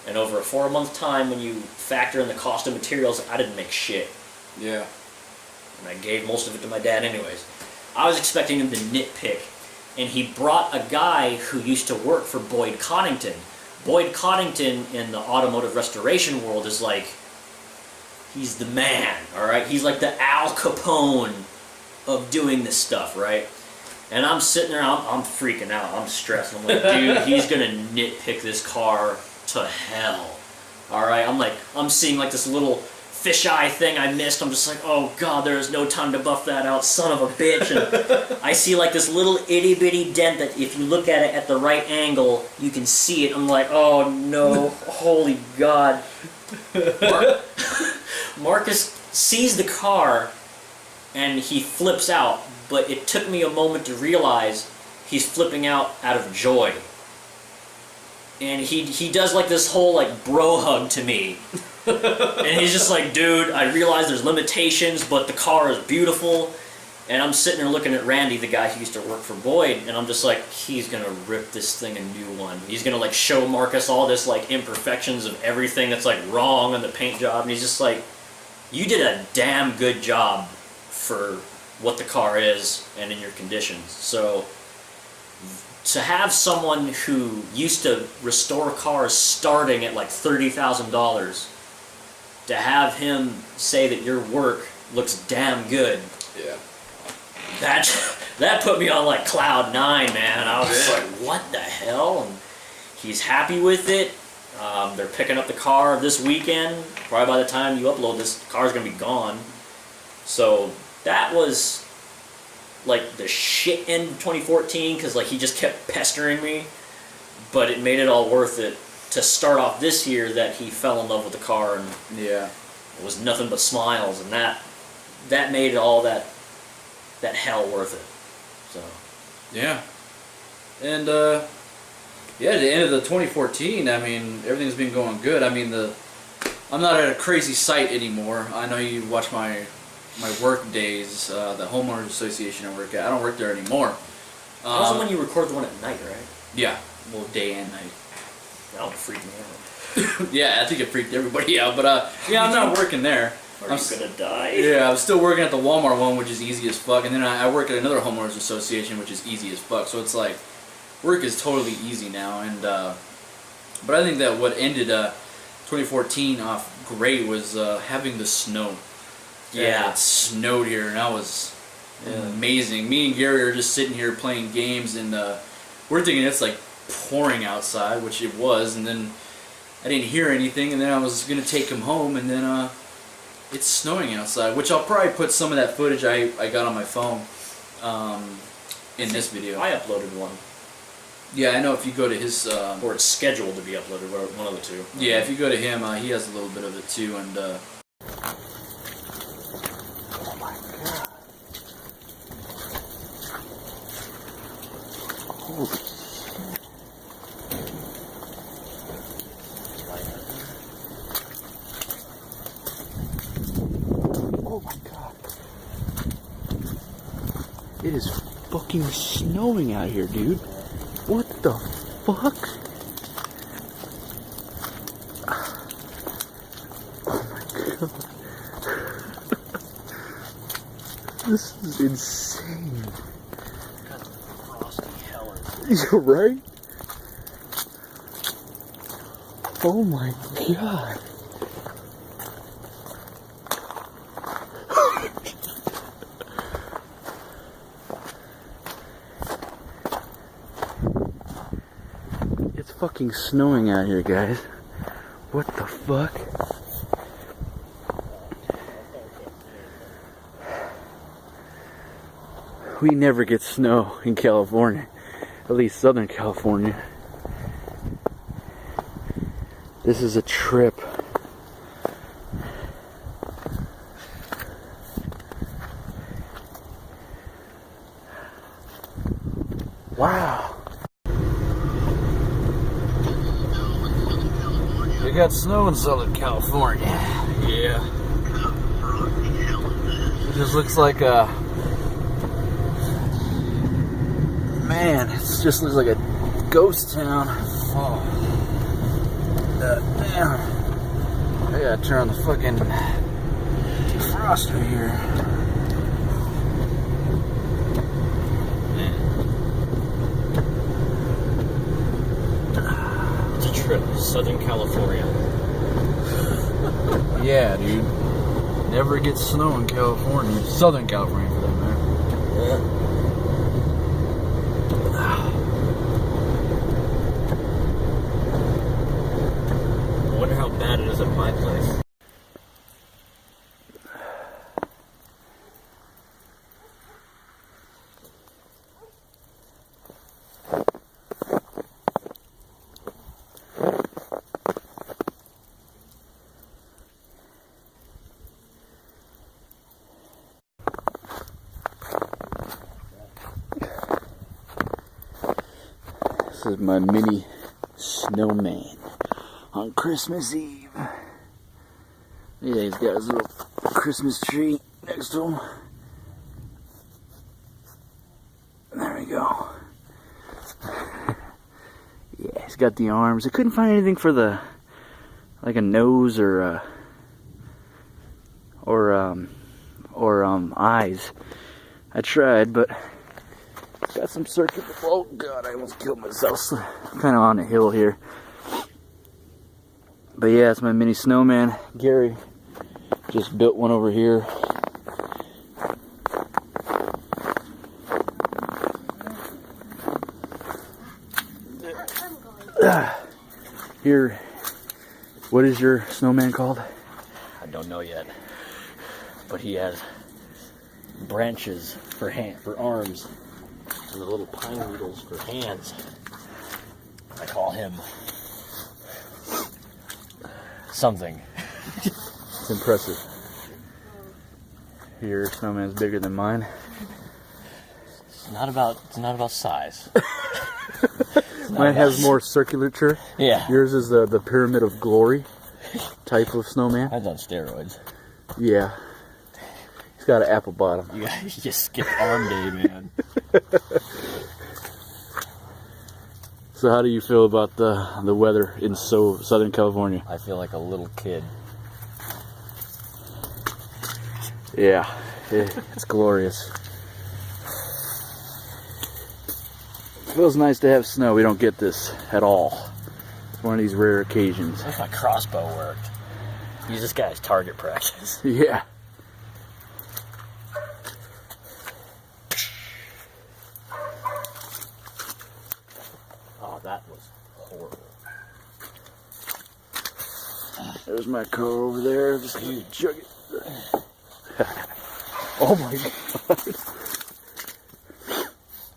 And over a 4-month time, when you factor in the cost of materials, I didn't make shit. Yeah. And I gave most of it to my dad anyways. I was expecting him to nitpick. And he brought a guy who used to work for Boyd Coddington. Boyd Coddington in the automotive restoration world is like, he's the man, alright? He's like the Al Capone of doing this stuff, right? And I'm sitting there, I'm freaking out, I'm stressed. I'm like, dude, he's gonna nitpick this car to hell. Alright, I'm seeing like this little fisheye thing I missed. I'm just like, oh god, there is no time to buff that out, son of a bitch. And I see like this little itty bitty dent that if you look at it at the right angle, you can see it. I'm like, oh no, holy god. Marcus sees the car and he flips out, but it took me a moment to realize he's flipping out of joy. And he does like this whole like bro hug to me. And he's just like, dude, I realize there's limitations, but the car is beautiful. And I'm sitting there looking at Randy, the guy who used to work for Boyd, and I'm just like, he's gonna rip this thing a new one. He's gonna like show Marcus all this like imperfections of everything that's like wrong on the paint job, and he's just like, you did a damn good job for what the car is and in your conditions. So to have someone who used to restore cars starting at like $30,000, to have him say that your work looks damn good, yeah, that put me on like cloud 9, man. I was just like, what the hell? And he's happy with it. They're picking up the car this weekend. Probably by the time you upload this, the car's gonna be gone. So that was like the shit end of 2014, because like he just kept pestering me, but it made it all worth it to start off this year that he fell in love with the car, and yeah, it was nothing but smiles, and that made all that hell worth it. So yeah. And yeah, at the end of the 2014, I mean, everything's been going good. I mean, I'm not at a crazy site anymore. I know you watch my work days, the homeowners association I work at. I don't work there anymore. That was the one you record the one at night, right? Yeah, well, day and night. That would freak me out. Yeah, I think it freaked everybody out. But yeah, I'm not working there. Are you gonna die? Yeah, I'm still working at the Walmart one, which is easy as fuck, and then I work at another homeowners association, which is easy as fuck. So it's like, work is totally easy now. And but I think that what ended 2014 off great was having the snow. Yeah, it snowed here, and that was amazing. Me and Gary are just sitting here playing games, and we're thinking it's like pouring outside, which it was, and then I didn't hear anything, and then I was gonna take him home, and then it's snowing outside, which I'll probably put some of that footage I got on my phone in this video. I uploaded one. Yeah, I know if you go to his... or it's scheduled to be uploaded, one of the two. Yeah, if you go to him, he has a little bit of it too, and... Oh my god. Holy shit. Oh my god. It is fucking snowing out here, dude. What the fuck? Oh my god. This is insane. You're right? Oh my god. It's fucking snowing out here, guys. What the fuck? We never get snow in California, at least Southern California. This is a trip. Wow. They got snow in Southern California. Yeah. It just looks like a... Man, it just looks like a ghost town. Oh. Damn. I gotta turn on the fucking defroster here. It's a trip. Southern California. Yeah, dude. Never gets snow in California. Southern California, for that matter. Yeah. I wonder how bad it is at my place. This is my mini snowman on Christmas Eve. Yeah, he's got his little Christmas tree next to him. There we go. Yeah, he's got the arms. I couldn't find anything for the, like a nose or eyes. I tried, but got some circuit. Oh god, I almost killed myself. Kind of on a hill here. But yeah, it's my mini snowman. Gary just built one over here. Here, what is your snowman called? I don't know yet. But he has branches for arms. And the little pine needles for hands. I call him something. It's impressive. Your snowman's bigger than mine. It's not about size. Mine has more circulature. Yeah. Yours is the Pyramid of Glory type of snowman. That's on steroids. Yeah. He's got an apple bottom. You just skipped arm day, man. So how do you feel about the weather in Southern California? I feel like a little kid. Yeah, it's glorious. It feels nice to have snow. We don't get this at all. It's one of these rare occasions. If my crossbow worked. Use this guy's target practice. Yeah. Oh, that was horrible. There's my car over there. Just jug it. Oh my god.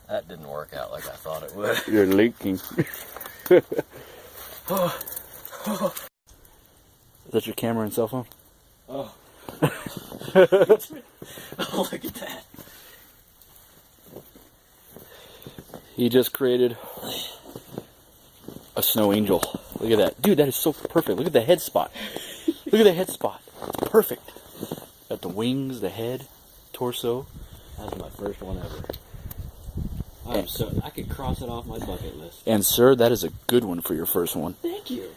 That didn't work out like I thought it would. You're leaking. Is that your camera and cell phone? Oh. Oh, look at that. He just created a snow angel. Look at that. Dude, that is so perfect. Look at the head spot. Look at the head spot. It's perfect. Got the wings, the head, torso. That was my first one ever. I could cross it off my bucket list. And sir, that is a good one for your first one. Thank you.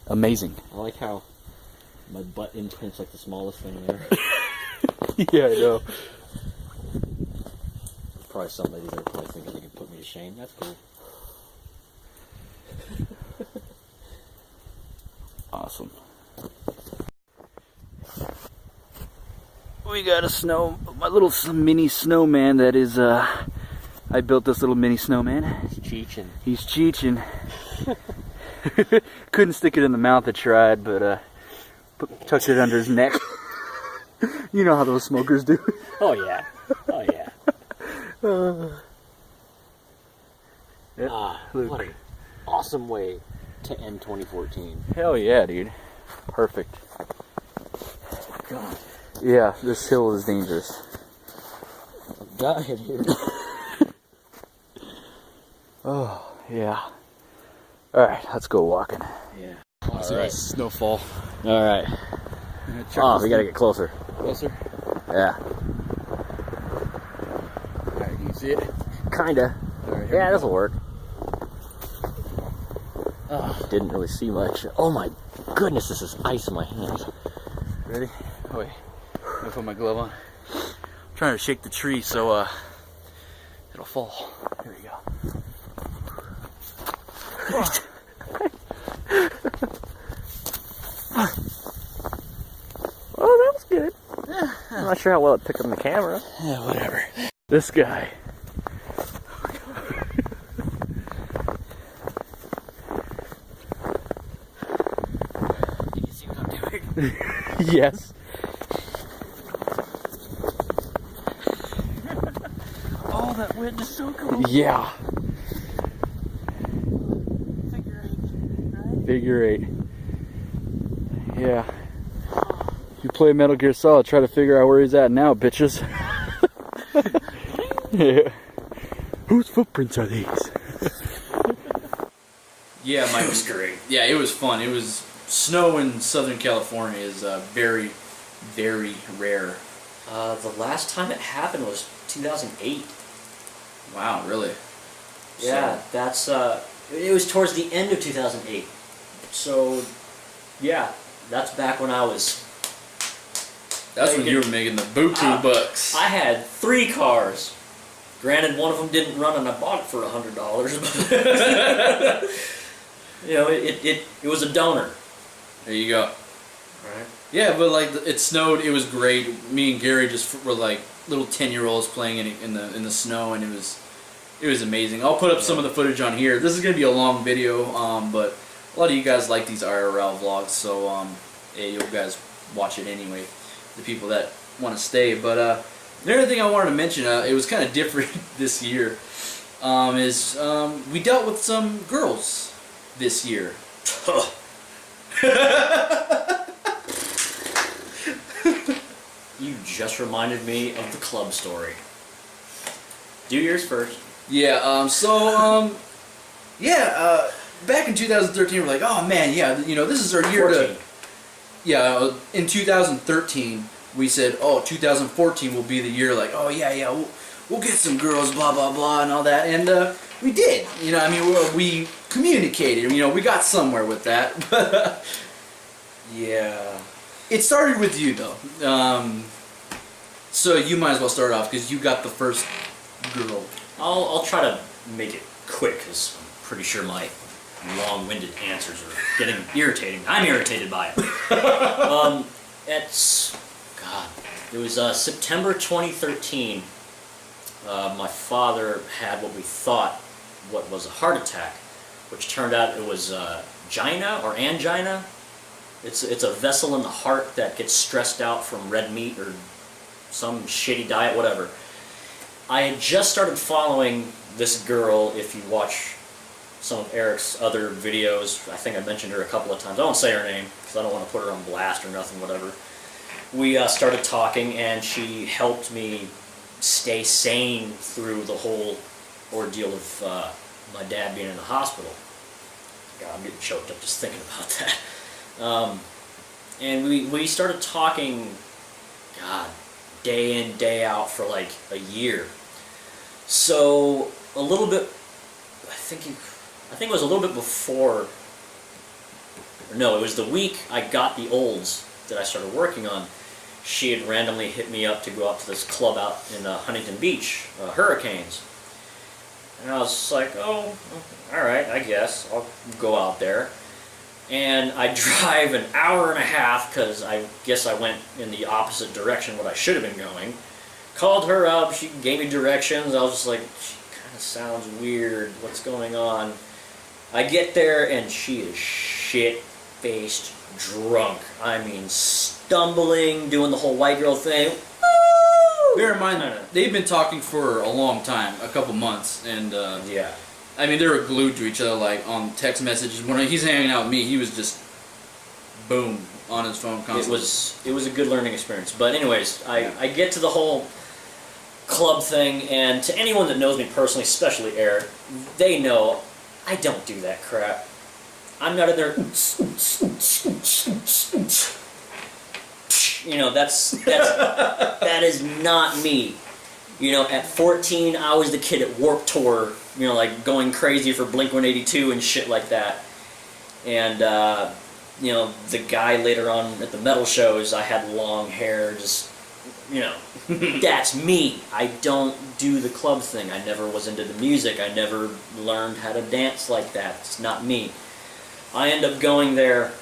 Amazing. I like how my butt imprints like the smallest thing there. Yeah, I know. Probably some ladies are probably thinking they can put me to shame. That's cool. Awesome. We got my little mini snowman that is, I built this little mini snowman. He's cheeching. He's cheeching. Couldn't stick it in the mouth, I tried, but tucked it under his neck. You know how those smokers do. Oh yeah. Oh yeah. What an awesome way to end 2014. Hell yeah, dude. Perfect. God. Yeah, this hill is dangerous. I'm dying here. Oh, yeah. Alright, let's go walking. Yeah. Alright. Snowfall. Alright. Oh, we gotta get closer. Closer? Yeah. Alright, can you see it? Kinda. Alright, Yeah, this'll work. Oh, didn't really see much. Oh my goodness, this is ice in my hands. Ready? Oh, wait. I'm gonna put my glove on. I'm trying to shake the tree so it'll fall. There we go. Oh, that was good. I'm not sure how well it picked up on the camera. Yeah, whatever. This guy. Can you see what I'm doing? Yes. Oh, that wind is so cool. Yeah. Figure 8, right? Figure 8. Yeah. You play Metal Gear Solid, try to figure out where he's at now, bitches. Yeah. Whose footprints are these? Yeah, It was great. Yeah, it was fun. It was snow in Southern California is very, very rare. The last time it happened was 2008. Wow, really? Yeah, that's it was towards the end of 2008. So, yeah, that's back when I was. That's when you were making the buku bucks. I had 3 cars. Granted, one of them didn't run, and I bought it for $100. But you know, it was a donor. There you go. Right. Yeah, but like it snowed. It was great. Me and Gary just were like little 10-year-olds playing in the snow, and it was amazing. I'll put up some of the footage on here. This is gonna be a long video, but a lot of you guys like these IRL vlogs, so yeah, you guys watch it anyway. The people that want to stay. But another thing I wanted to mention, it was kind of different this year, is we dealt with some girls this year. You just reminded me of the club story. Do yours first. Yeah, back in 2013, we're like, oh man, yeah, you know, this is our year 14. to... Yeah, in 2013, we said, oh, 2014 will be the year, like, oh yeah, we'll get some girls, blah, blah, blah, and all that, and we did. You know, I mean, we communicated, you know, we got somewhere with that. Yeah. It started with you, though. So you might as well start off, because you got the first girl. I'll try to make it quick, because I'm pretty sure my long-winded answers are getting irritating. I'm irritated by it. It was September 2013. My father had what we thought what was a heart attack, which turned out it was angina. It's a vessel in the heart that gets stressed out from red meat or some shitty diet, whatever. I had just started following this girl. If you watch some of Eric's other videos, I think I mentioned her a couple of times. I won't say her name because I don't want to put her on blast or nothing, whatever. We started talking, and she helped me stay sane through the whole ordeal of my dad being in the hospital. God, I'm getting choked up just thinking about that. And we started talking, God, day in, day out for like a year. So a little bit, I think it was a little bit before, or no, it was the week I got the olds that I started working on. She had randomly hit me up to go out to this club out in Huntington Beach, Hurricanes. And I was like, oh, alright, I guess, I'll go out there. And I drive an hour and a half, because I guess I went in the opposite direction what I should have been going. Called her up, she gave me directions, I was just like, she kind of sounds weird, what's going on? I get there, and she is shit-faced drunk. I mean, stumbling, doing the whole white girl thing. Woo! Bear in mind, they've been talking for a long time, a couple months, and Yeah. I mean, they were glued to each other, like on text messages. When he's hanging out with me, he was just boom on his phone constantly. It was a good learning experience. But anyways, I get to the whole club thing, and to anyone that knows me personally, especially Eric, they know I don't do that crap. I'm not in there. You know, that is not me. You know, at 14, I was the kid at Warped Tour, you know, like going crazy for Blink-182 and shit like that. And, you know, the guy later on at the metal shows, I had long hair, just, you know, that's me. I don't do the club thing. I never was into the music. I never learned how to dance like that. It's not me. I end up going there,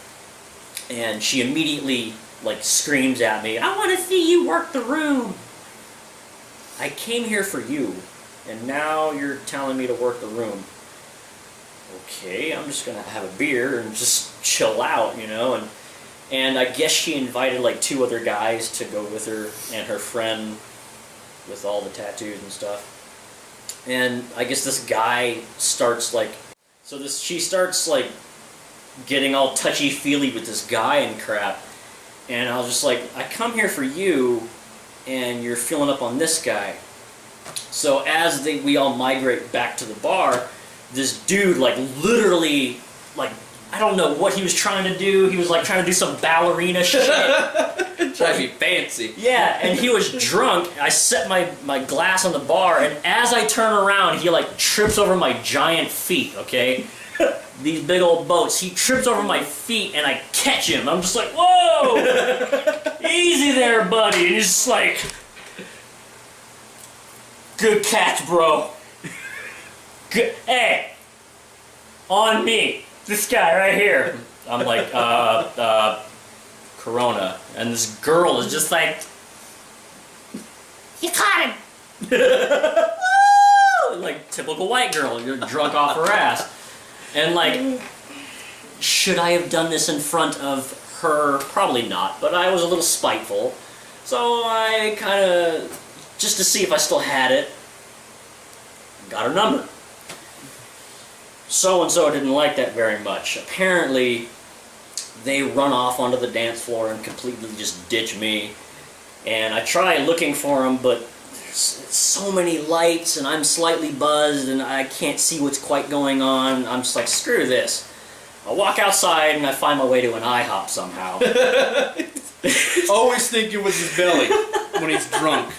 and she immediately, like, screams at me, I want to see you work the room. I came here for you, and now you're telling me to work the room. Okay, I'm just gonna have a beer and just chill out, you know, and I guess she invited like 2 other guys to go with her and her friend with all the tattoos and stuff. And I guess this guy starts like, she starts like getting all touchy-feely with this guy and crap. And I was just like, I come here for you, and you're filling up on this guy. So as we all migrate back to the bar, this dude, like, literally, like, I don't know what he was trying to do. He was, like, trying to do some ballerina shit. Trying to be fancy. Yeah, and he was drunk. I set my glass on the bar, and as I turn around, he, like, trips over my giant feet, okay? These big old boats. He trips over my feet, and I catch him. I'm just like, whoa! Easy there, buddy. And he's just like, good catch, bro. Good. Hey, on me. This guy right here. I'm like, Corona. And this girl is just like, you caught him. Woo! Like, typical white girl. You're drunk off her ass. And like, should I have done this in front of her? Probably not, but I was a little spiteful. So I kind of, just to see if I still had it, got her number. So-and-so didn't like that very much. Apparently, they run off onto the dance floor and completely just ditch me. And I try looking for them, but there's so many lights, and I'm slightly buzzed, and I can't see what's quite going on. I'm just like, screw this. I walk outside, and I find my way to an IHOP somehow. Always thinking with his belly when he's drunk.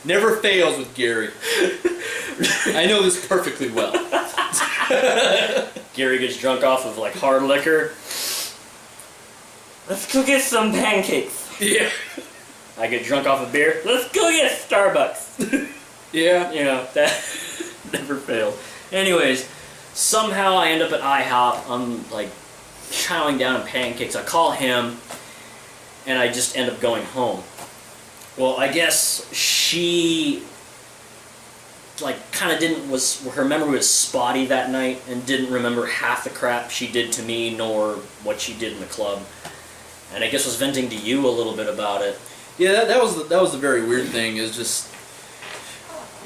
Never fails with Gary. I know this perfectly well. Gary gets drunk off of, like, hard liquor. Let's go get some pancakes. Yeah. I get drunk off of beer. Let's go get Starbucks. Yeah. You know, that never failed. Anyways, somehow I end up at IHOP. I'm, like, chowing down on pancakes. I call him, and I just end up going home. Well, I guess she, like, kind of her memory was spotty that night and didn't remember half the crap she did to me nor what she did in the club. And I guess was venting to you a little bit about it. Yeah, that was the very weird thing, is just,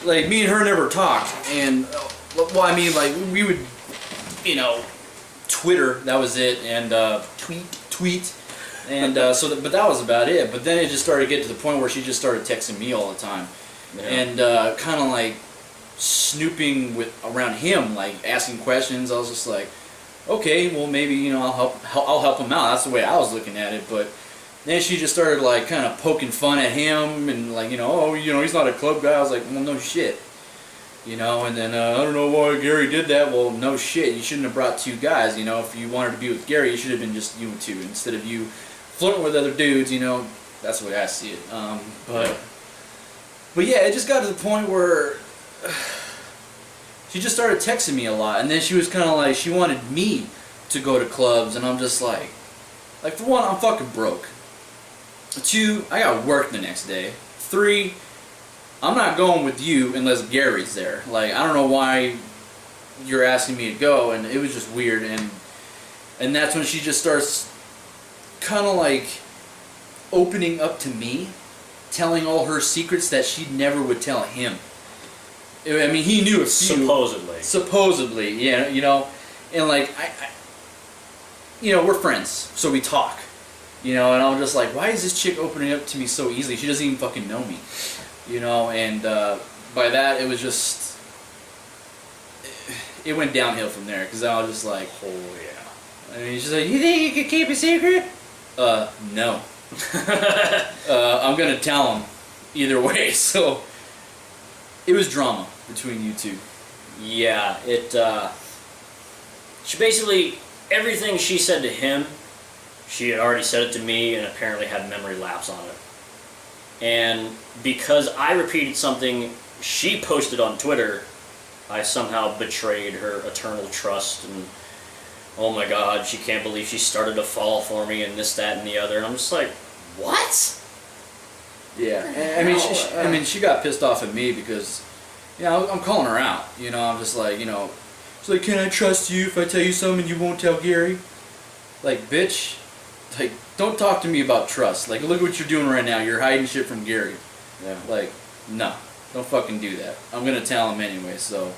like, me and her never talked, and, well, I mean, like, we would, you know, Twitter, that was it, and, tweet, and, but that was about it. But then it just started to get to the point where she just started texting me all the time, Yeah. and, kind of, like, snooping around him, like, asking questions. I was just like, okay, well, maybe, you know, I'll help him out. That's the way I was looking at it. But then she just started, like, kind of poking fun at him, and, like, you know, oh, you know, he's not a club guy. I was like, well, no shit, you know. And then I don't know why Gary did that. Well, no shit, you shouldn't have brought 2 guys. You know, if you wanted to be with Gary, you should have been just you 2 instead of you flirting with other dudes. You know, that's the way I see it. But yeah, it just got to the point where she just started texting me a lot, and then she was kind of like, she wanted me to go to clubs, and I'm just like, for one, I'm fucking broke. 2, I got work the next day. 3, I'm not going with you unless Gary's there. Like, I don't know why you're asking me to go, and it was just weird, and that's when she just starts kind of like opening up to me, telling all her secrets that she never would tell him. I mean, he knew a few. Supposedly, yeah, you know, and like, I you know, we're friends, so we talk, you know, and I'm just like, why is this chick opening up to me so easily? She doesn't even fucking know me, you know, and by that it was just, it went downhill from there, because I was just like, Oh yeah. I mean, she's like, you think you could keep a secret? No. I'm gonna tell him either way, so it was drama between you two. Yeah, she basically, everything she said to him, she had already said it to me and apparently had memory lapse on it. And because I repeated something she posted on Twitter, I somehow betrayed her eternal trust, and oh my god, she can't believe she started to fall for me and this, that, and the other. And I'm just like, what? Yeah, I mean, she got pissed off at me because, you know, I'm calling her out. You know, I'm just like, you know, she's like, can I trust you if I tell you something you won't tell Gary? Like, bitch, like, don't talk to me about trust. Like, look what you're doing right now. You're hiding shit from Gary. Yeah. Like, no, don't fucking do that. I'm gonna tell him anyway. So,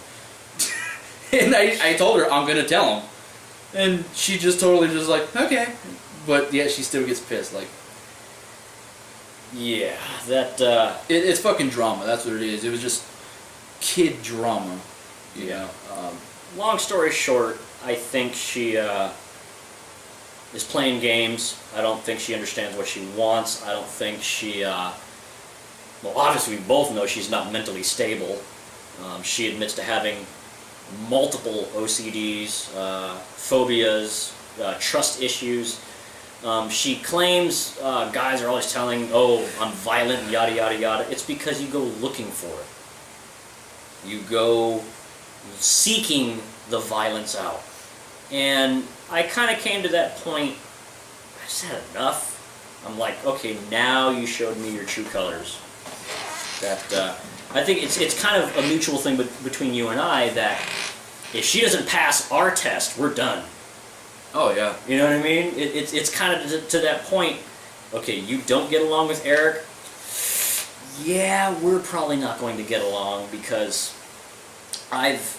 and I told her I'm gonna tell him, and she just totally just like, okay, but yeah, she still gets pissed. Like, yeah, that, it's fucking drama. That's what it is. It was just kid drama. You know. Long story short, I think she is playing games. I don't think she understands what she wants. I don't think she, well, obviously we both know she's not mentally stable. She admits to having multiple OCDs, phobias, trust issues. She claims guys are always telling, oh, I'm violent, yada, yada, yada. It's because you go looking for it. You go seeking the violence out. And I kind of came to that point, I just had enough. I'm like, okay, now you showed me your true colors. That I think it's kind of a mutual thing between you and I, that if she doesn't pass our test, we're done. Oh yeah. You know what I mean? It's kind of to that point, okay, you don't get along with Eric, yeah, we're probably not going to get along, because I've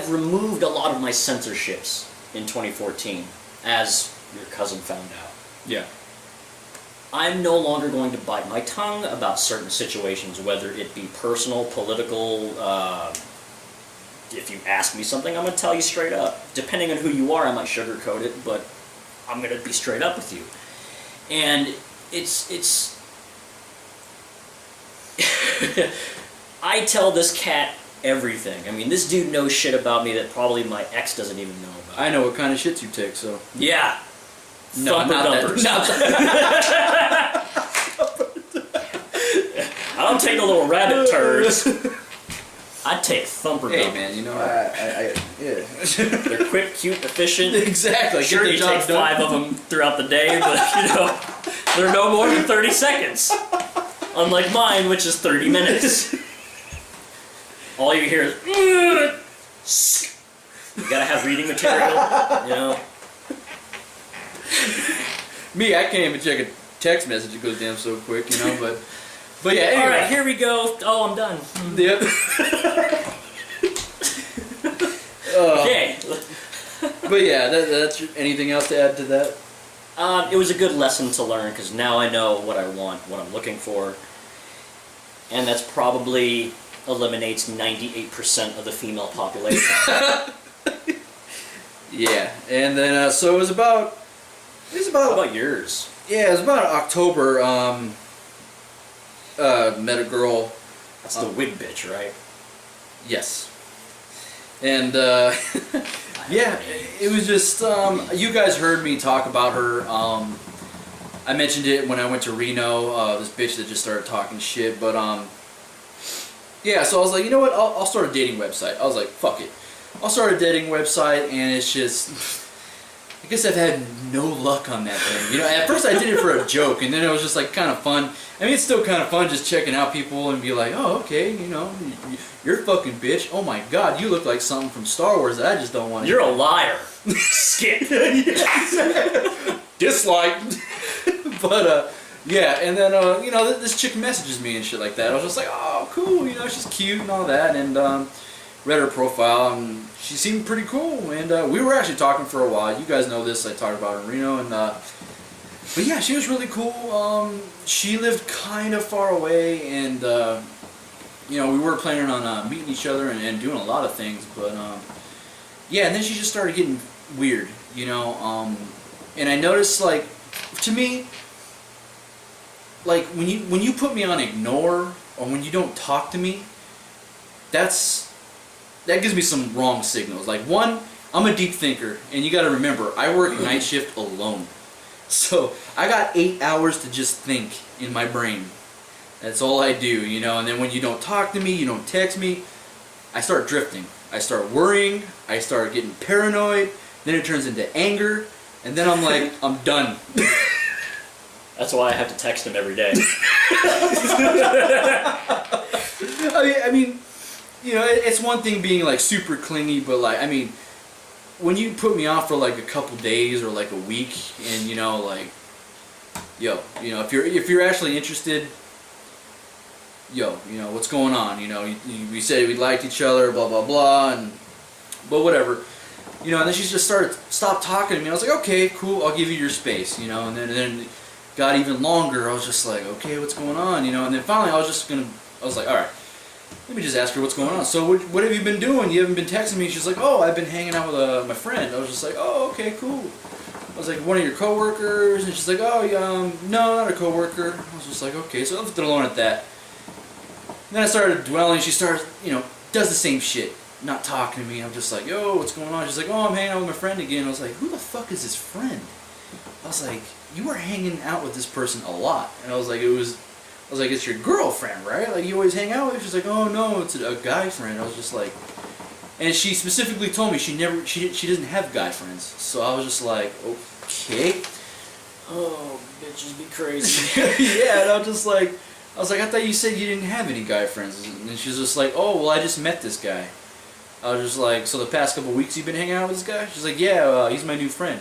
removed a lot of my censorships in 2014, as your cousin found out. Yeah. I'm no longer going to bite my tongue about certain situations, whether it be personal, political. If you ask me something, I'm going to tell you straight up. Depending on who you are, I might sugarcoat it, but I'm going to be straight up with you. And it's I tell this cat everything. I mean, this dude knows shit about me that probably my ex doesn't even know about. I know what kind of shits you take, so. Yeah. No, Thumper not dumpers. that. I don't take the little rabbit turds. I take thumper Hey dumpers. man, you know, yeah. They're quick, cute, efficient. Exactly. Sure, Get the you job take done. 5 of them throughout the day, but you know, they're no more than 30 seconds. Unlike mine, which is 30 minutes. All you hear is, you gotta have reading material, you know. Me, I can't even check a text message. It goes down so quick, you know. But yeah. Anyway. All right, here we go. Oh, I'm done. Yep. Okay. But yeah, that's anything else to add to that? It was a good lesson to learn, because now I know what I want, what I'm looking for, and that's probably eliminates 98% of the female population. Yeah, and then so it was about. How about yours? Yeah, it was about October. Met a girl. That's the wig bitch, right? Yes. And yeah, it was just you guys heard me talk about her. I mentioned it when I went to Reno. This bitch that just started talking shit, but yeah. So I was like, you know what? I'll start a dating website. I was like, fuck it. I'll start a dating website, and it's just. I guess I've had no luck on that thing. You know, at first I did it for a joke, and then it was just like kind of fun. I mean, it's still kind of fun just checking out people and be like, oh, okay, you know, you're a fucking bitch. Oh my god, you look like something from Star Wars that I just don't want to. You're a liar. Skip. Dislike. But yeah, and then you know, this chick messages me and shit like that. I was just like, oh, cool, you know, she's cute and all that, and read her profile, and she seemed pretty cool, and we were actually talking for a while. You guys know this, I talked about in Reno, and But yeah, she was really cool. She lived kind of far away, and you know, we were planning on meeting each other and doing a lot of things. But yeah, and then she just started getting weird, you know. And I noticed, like, to me, like when you put me on ignore or when you don't talk to me, that gives me some wrong signals. Like, one, I'm a deep thinker, and you got to remember, I work night shift alone. So I got 8 hours to just think in my brain. That's all I do, you know. And then when you don't talk to me, you don't text me, I start drifting. I start worrying. I start getting paranoid. Then it turns into anger, and then I'm like, I'm done. That's why I have to text him every day. I mean, you know, it's one thing being like super clingy, but like, I mean, when you put me off for like a couple days or like a week, and you know, like, yo, you know, if you're actually interested, yo, you know, what's going on? You know, we said we liked each other, blah blah blah, but whatever, you know. And then she just stopped talking to me. I was like, okay, cool, I'll give you your space, you know. And then it got even longer. I was just like, okay, what's going on, you know. And then finally, I was like, all right, let me just ask her what's going on. So what have you been doing? You haven't been texting me. She's like, oh, I've been hanging out with my friend. I was just like, oh, okay, cool. I was like, one of your coworkers? And she's like, oh, yeah, no, not a coworker. I was just like, okay, so I left it alone at that. And then I started dwelling. She starts, you know, does the same shit, not talking to me. I'm just like, yo, what's going on? She's like, oh, I'm hanging out with my friend again. I was like, who the fuck is this friend? I was like, you were hanging out with this person a lot. And I was like, it's your girlfriend, right? Like, you always hang out with her? She's like, oh no, it's a guy friend. I was just like, and she specifically told me she doesn't have guy friends. So I was just like, okay. Oh, bitches be crazy. Yeah, and I was like, I thought you said you didn't have any guy friends. And she's just like, oh, well, I just met this guy. I was just like, so the past couple of weeks you've been hanging out with this guy? She's like, yeah, he's my new friend.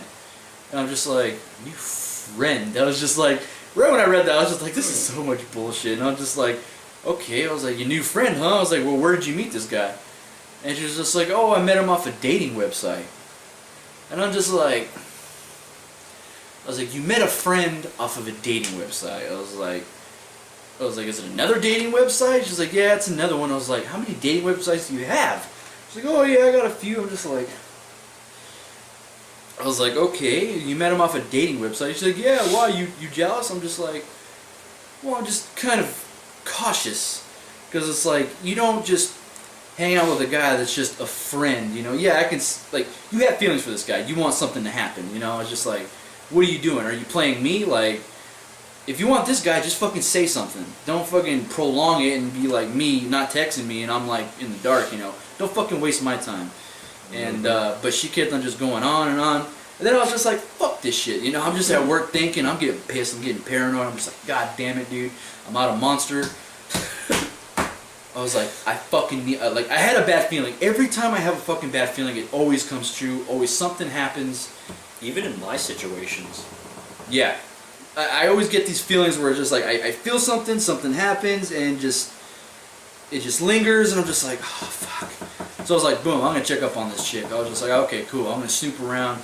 And I'm just like, new friend? I was just like, right when I read that, I was just like, this is so much bullshit. And I'm just like, okay. I was like, your new friend, huh? I was like, well, where did you meet this guy? And she was just like, oh, I met him off a dating website. And I'm just like, you met a friend off of a dating website. I was like, is it another dating website? She's like, yeah, it's another one. I was like, how many dating websites do you have? She's like, oh yeah, I got a few. I'm just like, I was like, okay, you met him off a dating website. She's like, yeah, why, you jealous? I'm just like, well, I'm just kind of cautious. Because it's like, you don't just hang out with a guy that's just a friend, you know. Yeah, I can, like, you have feelings for this guy. You want something to happen, you know. It's just like, what are you doing? Are you playing me? Like, if you want this guy, just fucking say something. Don't fucking prolong it and be like me, not texting me, and I'm like in the dark, you know. Don't fucking waste my time. And but she kept on just going on and on. And then I was just like, fuck this shit, you know. I'm just at work thinking, I'm getting pissed, I'm getting paranoid. I'm just like, god damn it, dude. I'm out of Monster. I was like, I fucking need, like, I had a bad feeling. Every time I have a fucking bad feeling, it always comes true. Always something happens. Even in my situations. Yeah. I always get these feelings where it's just like, I feel something happens, and it just lingers, and I'm just like, oh, fuck. So I was like, boom, I'm going to check up on this chick. I was just like, okay, cool, I'm going to snoop around.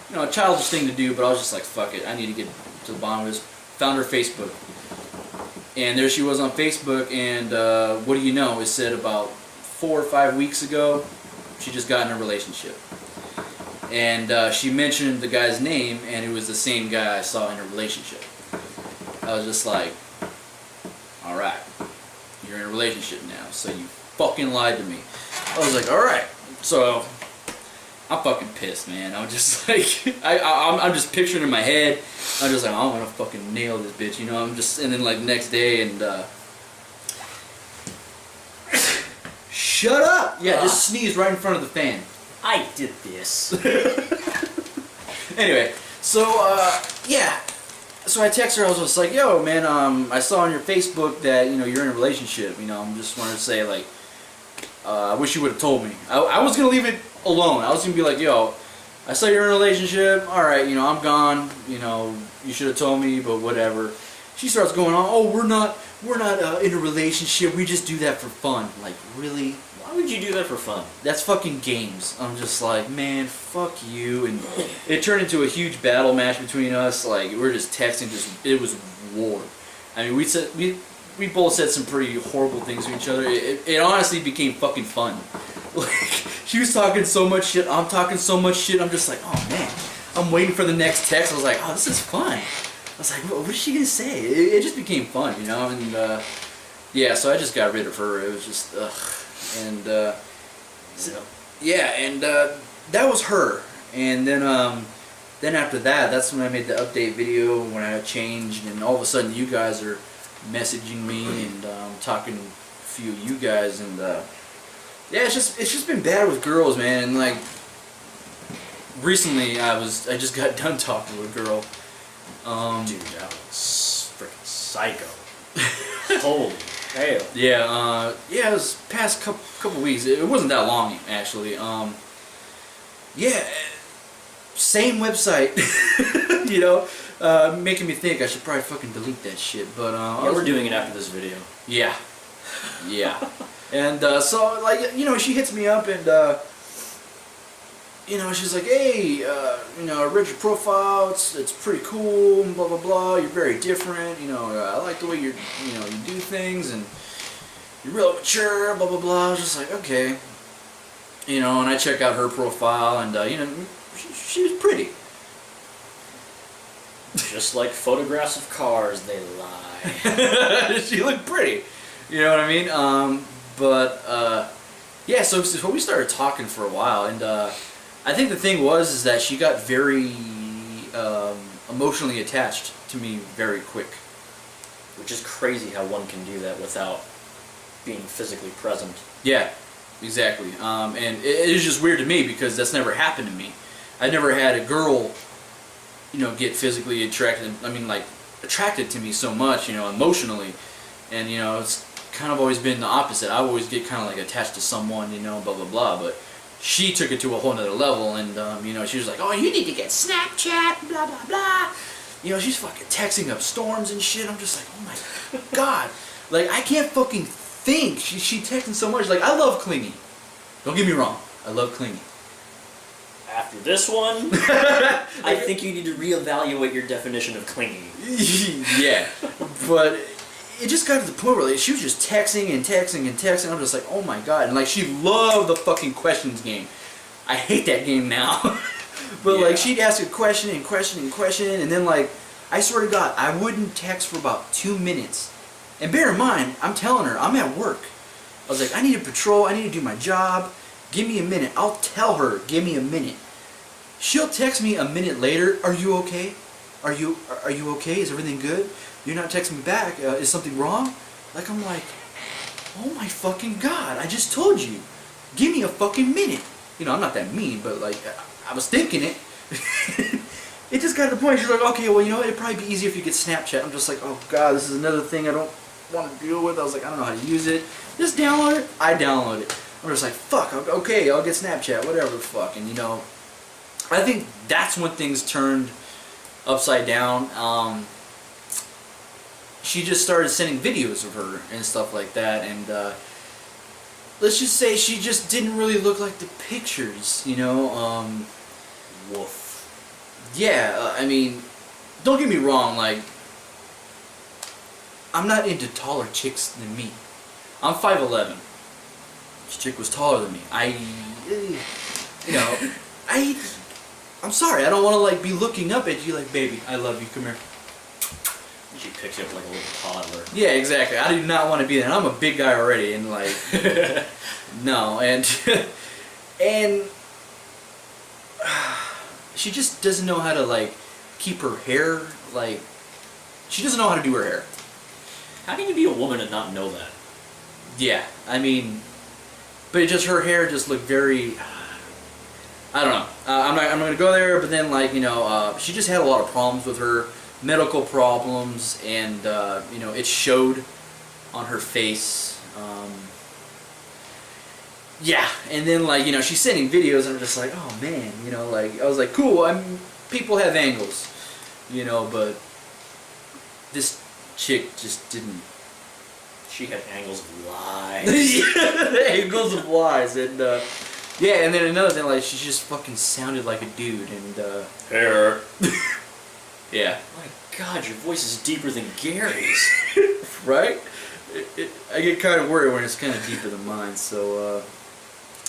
You know, a childish thing to do, but I was just like, fuck it, I need to get to the bottom of this. Found her Facebook. And there she was on Facebook, and what do you know, it said about 4 or 5 weeks ago, she just got in a relationship. And she mentioned the guy's name, and it was the same guy I saw in a relationship. I was just like, alright, you're in a relationship now, so you fucking lied to me. I was like, alright. So, I'm fucking pissed, man. I'm just like, I'm just picturing in my head, I'm just like, I'm gonna fucking nail this bitch, you know. I'm just, and then like next day, and shut up! Yeah, just sneeze right in front of the fan. I did this. Anyway, so yeah, so I text her. I was just like, "Yo, man, I saw on your Facebook that, you know, you're in a relationship. You know, I'm just wanted to say, like, I wish you would have told me. I was gonna leave it alone. I was gonna be like, yo, I saw you're in a relationship. All right, you know, I'm gone. You know, you should have told me, but whatever." She starts going on, "Oh, we're not in a relationship. We just do that for fun." Like, really? Why would you do that for fun? That's fucking games. I'm just like, man, fuck you. And it turned into a huge battle match between us. Like, we're just texting. It was war. I mean, we both said some pretty horrible things to each other. It honestly became fucking fun. Like, she was talking so much shit. I'm talking so much shit. I'm just like, oh man. I'm waiting for the next text. I was like, oh, this is fun. I was like, what is she gonna say? It just became fun, you know. And yeah, so I just got rid of her. It was just ugh. And yeah, and that was her. And then after that, that's when I made the update video when I changed, and all of a sudden you guys are messaging me and talking to a few of you guys, and yeah, it's just been bad with girls, man. And like recently, I just got done talking to a girl. Dude, that was freaking psycho. Holy hell. Yeah, yeah, it was past couple weeks. It wasn't that long, actually. Yeah, same website, you know, making me think I should probably fucking delete that shit. But yeah, we're doing it after this video. Yeah, yeah, and so like, you know, she hits me up and you know, she's like, hey, you know, I read your profile, it's pretty cool, blah, blah, blah, you're very different, you know, I like the way you do things, and you're real mature, blah, blah, blah. I was just like, okay. You know, and I check out her profile, and, you know, she was pretty. Just like photographs of cars, they lie. She looked pretty, you know what I mean? Yeah, so we started talking for a while, and, I think the thing is that she got very emotionally attached to me very quick. Which is crazy how one can do that without being physically present. Yeah, exactly. And it is just weird to me because that's never happened to me. I never had a girl, you know, get physically attracted. I mean, like, attracted to me so much, you know, emotionally. And, you know, it's kind of always been the opposite. I always get kind of like attached to someone, you know, blah, blah, blah. But she took it to a whole nother level, and you know, she was like, oh, you need to get Snapchat, blah, blah, blah. You know, she's fucking texting up storms and shit. I'm just like, oh my god. Like, I can't fucking think. She texting so much. Like, I love clingy. Don't get me wrong. I love clingy. After this one, I think you need to reevaluate your definition of clingy. Yeah, but it just got to the point where like, she was just texting and texting and texting. I'm just like, oh my god. And like, she loved the fucking questions game. I hate that game now. But yeah. like, she'd ask a question and question and question, and then like, I swear to god, I wouldn't text for about 2 minutes. And bear in mind, I'm telling her, I'm at work. I was like, I need to patrol, I need to do my job. Give me a minute. I'll tell her, give me a minute. She'll text me a minute later, are you okay? Are you okay? Is everything good? You're not texting me back. Is something wrong? Like, I'm like, oh my fucking god, I just told you. Give me a fucking minute. You know, I'm not that mean, but like, I was thinking it. It just got to the point, she's like, okay, well, you know, it'd probably be easier if you get Snapchat. I'm just like, oh god, this is another thing I don't want to deal with. I was like, I don't know how to use it. Just download it. I download it. I'm just like, fuck, okay, I'll get Snapchat, whatever the fuck. And you know, I think that's when things turned upside down. She just started sending videos of her and stuff like that, and let's just say she just didn't really look like the pictures, you know. Woof. Yeah, I mean, don't get me wrong, like, I'm not into taller chicks than me. I'm 5'11". This chick was taller than me. You know, I'm sorry, I don't want to like be looking up at you like, baby, I love you, come here. She picks you up like a little toddler. Yeah, exactly. I do not want to be there. I'm a big guy already, and like, no, and she just doesn't know how to like keep her hair. Like, she doesn't know how to do her hair. How can you be a woman and not know that? Yeah, I mean, but it just, her hair just looked very, I don't know. I'm not gonna go there, but then like, you know, she just had a lot of problems with her medical problems, and you know, it showed on her face. Yeah, and then like, you know, she's sending videos, and I'm just like, oh man, you know, like, I was like, cool, people have angles, you know, but this chick just didn't. She had angles of lies. The angles of lies, and yeah, and then another thing, like she just fucking sounded like a dude, and Hair. yeah, My God, your voice is deeper than Gary's. right? I get kind of worried when it's kind of deeper than mine, so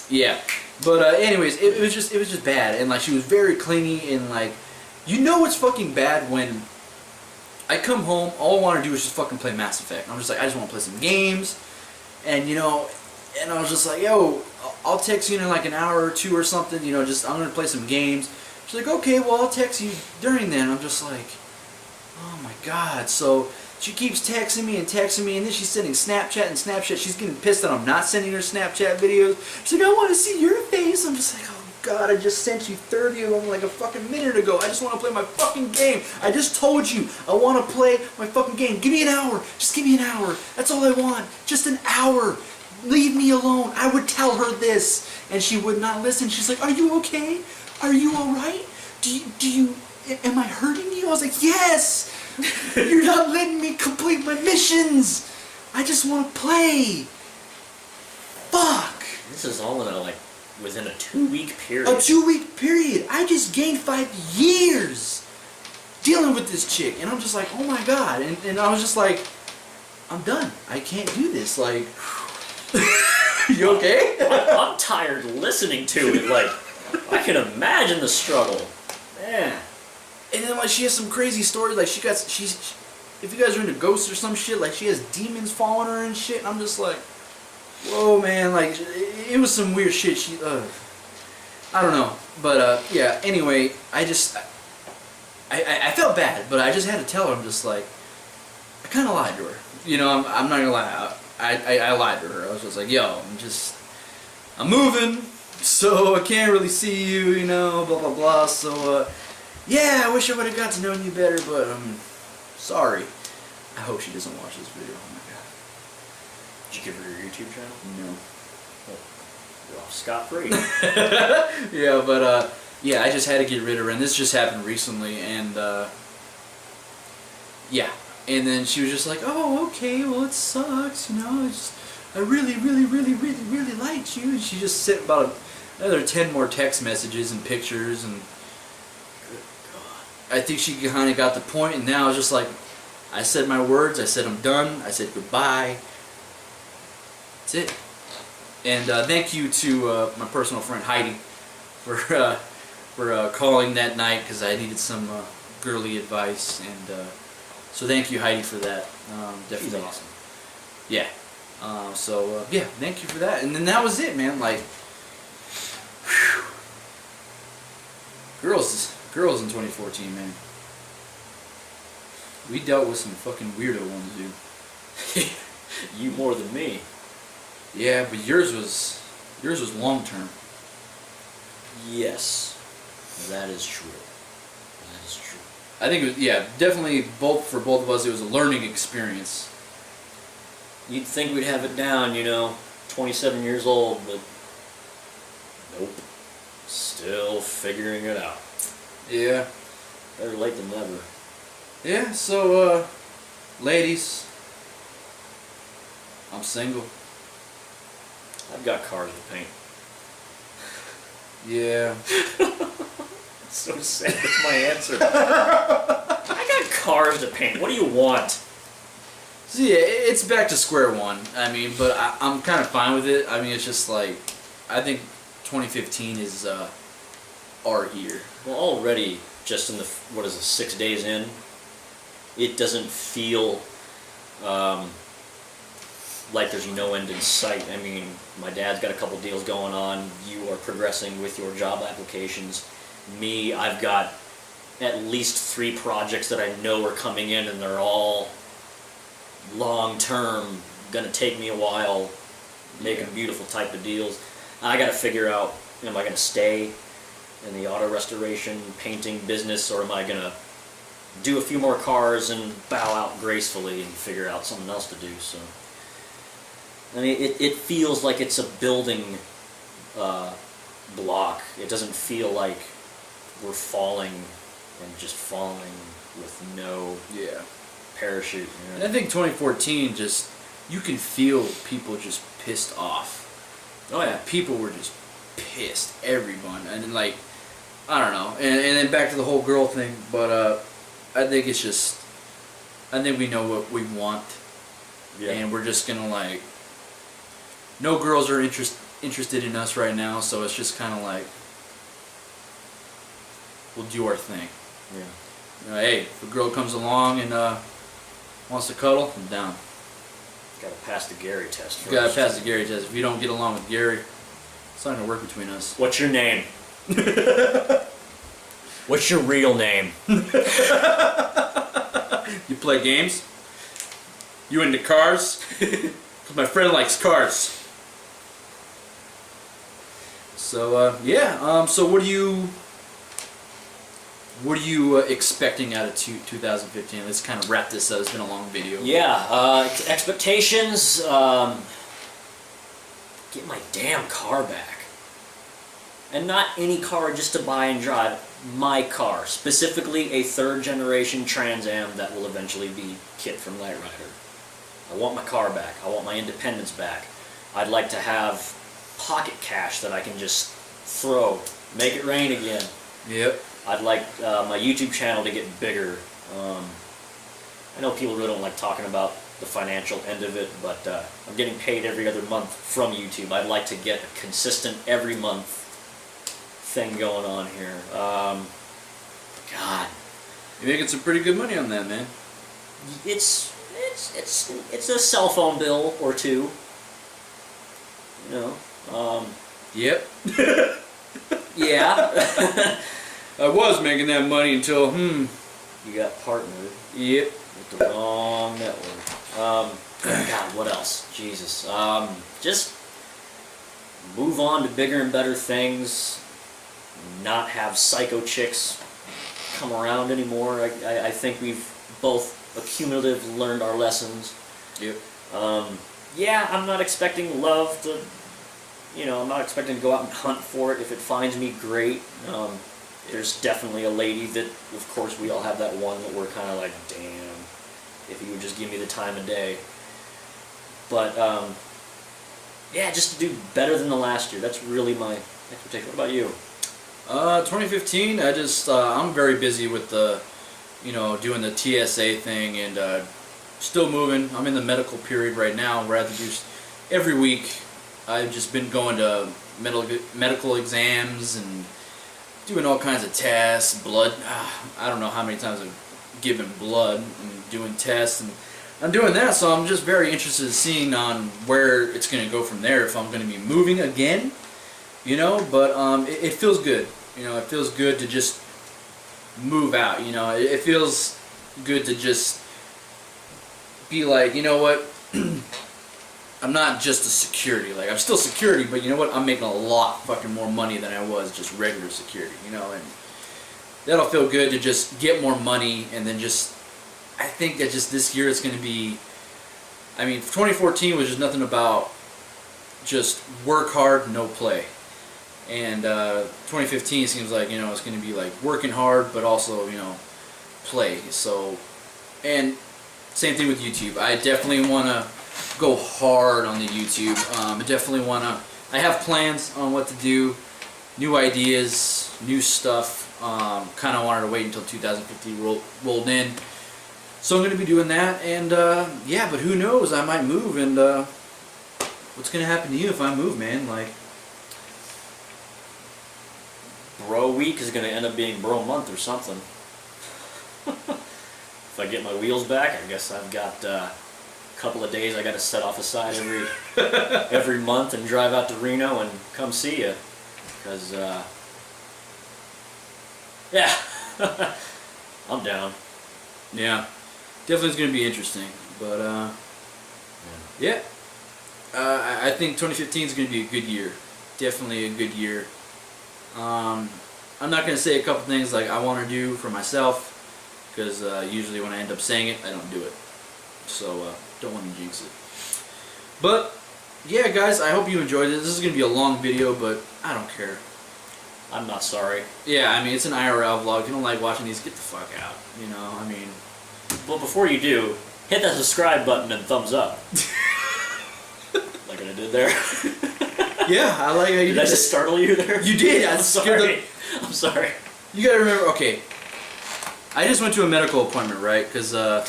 yeah. But anyways, it was just bad, and like she was very clingy, and like, you know what's fucking bad when I come home, all I want to do is just fucking play Mass Effect. I'm just like, I just want to play some games, and you know, and I was just like, yo, I'll text you in like an hour or two or something, you know, just I'm gonna play some games. She's like, okay, well I'll text you during then. I'm just like, oh my god. So she keeps texting me, and then she's sending Snapchat and Snapchat. She's getting pissed that I'm not sending her Snapchat videos. She's like, I want to see your face. I'm just like, oh god, I just sent you 30 of them like a fucking minute ago. I just want to play my fucking game. I just told you I want to play my fucking game. Give me an hour. Just give me an hour. That's all I want. Just an hour. Leave me alone. I would tell her this, and she would not listen. She's like, are you okay? Are you alright? Am I hurting you? I was like, yes! You're not letting me complete my missions! I just want to play! Fuck! This is all in within a 2-week period. A 2-week period! I just gained 5 years dealing with this chick, and I'm just like, oh my god. And I was just like, I'm done. I can't do this. Like, you okay? I'm tired listening to it. Like, I can imagine the struggle. Man. And then like she has some crazy stories. Like she's if you guys are into ghosts or some shit, like she has demons following her and shit. And I'm just like, whoa, man. Like it was some weird shit. I don't know, but yeah. Anyway, I felt bad, but I just had to tell her. I'm just like, I kind of lied to her. You know, I'm not gonna lie. I lied to her. I was just like, yo, I'm moving, so I can't really see you, you know, blah blah blah. So yeah, I wish I would have got to know you better, but I'm sorry. I hope she doesn't watch this video. Oh my god. Did you give her your YouTube channel? No. Well, you're off scot-free. Yeah, but yeah, I just had to get rid of her, and this just happened recently, and yeah. And then she was just like, oh, okay, well, it sucks, you know, I really, really, really, really, really liked you. And she just sent about another 10 more text messages and pictures, and I think she kind of got the point, and now it's just like, I said my words, I said I'm done, I said goodbye. That's it. And thank you to my personal friend Heidi for calling that night, because I needed some girly advice, and so thank you, Heidi, for that. Definitely. She's awesome. Yeah. So yeah, thank you for that. And then that was it, man. Like, whew. Girls in 2014, man. We dealt with some fucking weirdo ones, dude. You more than me. Yeah, but yours was long term. Yes, that is true. That is true. I think it was, yeah, definitely for both of us, it was a learning experience. You'd think we'd have it down, you know, 27 years old, but nope. Still figuring it out. Yeah. Better late than never. Yeah, so, ladies, I'm single. I've got cars to paint. Yeah. So sad. That's my answer. I got cars to paint. What do you want? So yeah, it's back to square one. I mean, but I'm kind of fine with it. I mean, it's just like, I think 2015 is our year. Well, already, just in the, 6 days in, it doesn't feel like there's no end in sight. I mean, my dad's got a couple deals going on. You are progressing with your job applications. Me, I've got at least 3 projects that I know are coming in, and they're all long term, gonna take me a while, making beautiful type of deals. I gotta figure out, am I gonna stay in the auto restoration painting business, or am I gonna do a few more cars and bow out gracefully and figure out something else to do? So I mean, it feels like it's a building block. It doesn't feel like we're falling and just falling with no parachute. You know? And I think 2014 just you can feel people just pissed off. Oh yeah. People were just pissed, everyone, and then, like, I don't know, and then back to the whole girl thing, but I think it's just, I think we know what we want, and we're just gonna, like, no girls are interested in us right now, so it's just kind of like, we'll do our thing. Yeah. You know, hey, if a girl comes along and wants to cuddle, I'm down. Gotta pass the Gary test first. You gotta pass the Gary test. If you don't get along with Gary, it's not gonna work between us. What's your name? What's your real name? You play games? You into cars? Because my friend likes cars. So yeah. So what are you expecting out of 2015? Let's kind of wrap this up. It's been a long video. Yeah. Expectations. Get my damn car back. And not any car just to buy and drive. My car. Specifically a 3rd generation Trans Am that will eventually be Kit from Knight Rider. I want my car back. I want my independence back. I'd like to have pocket cash that I can just throw. Make it rain again. Yep. I'd like my YouTube channel to get bigger. I know people really don't like talking about the financial end of it, but I'm getting paid every other month from YouTube. I'd like to get a consistent every month thing going on here. God, You're making some pretty good money on that, man. it's a cell phone bill or two. You know. Yep. Yeah. I was making that money until You got partnered. Yep. With the wrong network. God, what else? Jesus. Just move on to bigger and better things. Not have psycho chicks come around anymore. I think we've both accumulatively learned our lessons. Yep. Yeah, I'm not expecting love to, I'm not expecting to go out and hunt for it. If it finds me, great. There's definitely a lady that, of course, we all have that one that we're kind of like, damn, if you would just give me the time of day. But, yeah, just to do better than the last year. That's really my expectation. What about you? 2015, I'm very busy with the, doing the TSA thing and still moving. I'm in the medical period right now where I have to do every week. I've just been going to medical exams and doing all kinds of tests, blood. I don't know how many times I've given blood and doing tests, and I'm doing that, so I'm just very interested in seeing on where it's going to go from there, if I'm going to be moving again, but it feels good. It feels good to just move out. It feels good to just be like, you know what, I'm not just a security. Like, I'm still security, but you know what? I'm making a lot fucking more money than I was just regular security, and that'll feel good to just get more money, and then just, I think that just this year it's going to be, 2014 was just nothing about just work hard, no play. And 2015 seems like, it's going to be like working hard, but also, play. So, and same thing with YouTube. I definitely want to go hard on the YouTube. I have plans on what to do, new ideas, new stuff. Kind of wanted to wait until 2015 rolled in. So I'm going to be doing that, and yeah, but who knows, I might move, and what's going to happen to you if I move, man? Like, Bro week is going to end up being bro month or something. If I get my wheels back, I guess I've got a couple of days I got to set off aside every month and drive out to Reno and come see you. Because, yeah, I'm down. yeah, definitely it's going to be interesting, but yeah, I think 2015 is going to be a good year. Definitely a good year. I'm not going to say a couple things like I want to do for myself, because usually when I end up saying it, I don't do it. So, don't want to jinx it. But, yeah, guys, I hope you enjoyed it. This is going to be a long video, but I don't care. I'm not sorry. Yeah, it's an IRL vlog. If you don't like watching these, get the fuck out. Well, before you do, hit that subscribe button and thumbs up. I did there? Yeah, I like how you Did I just startle you there? You did. I'm sorry. I'm sorry. You gotta remember. Okay, I just went to a medical appointment, right? Because I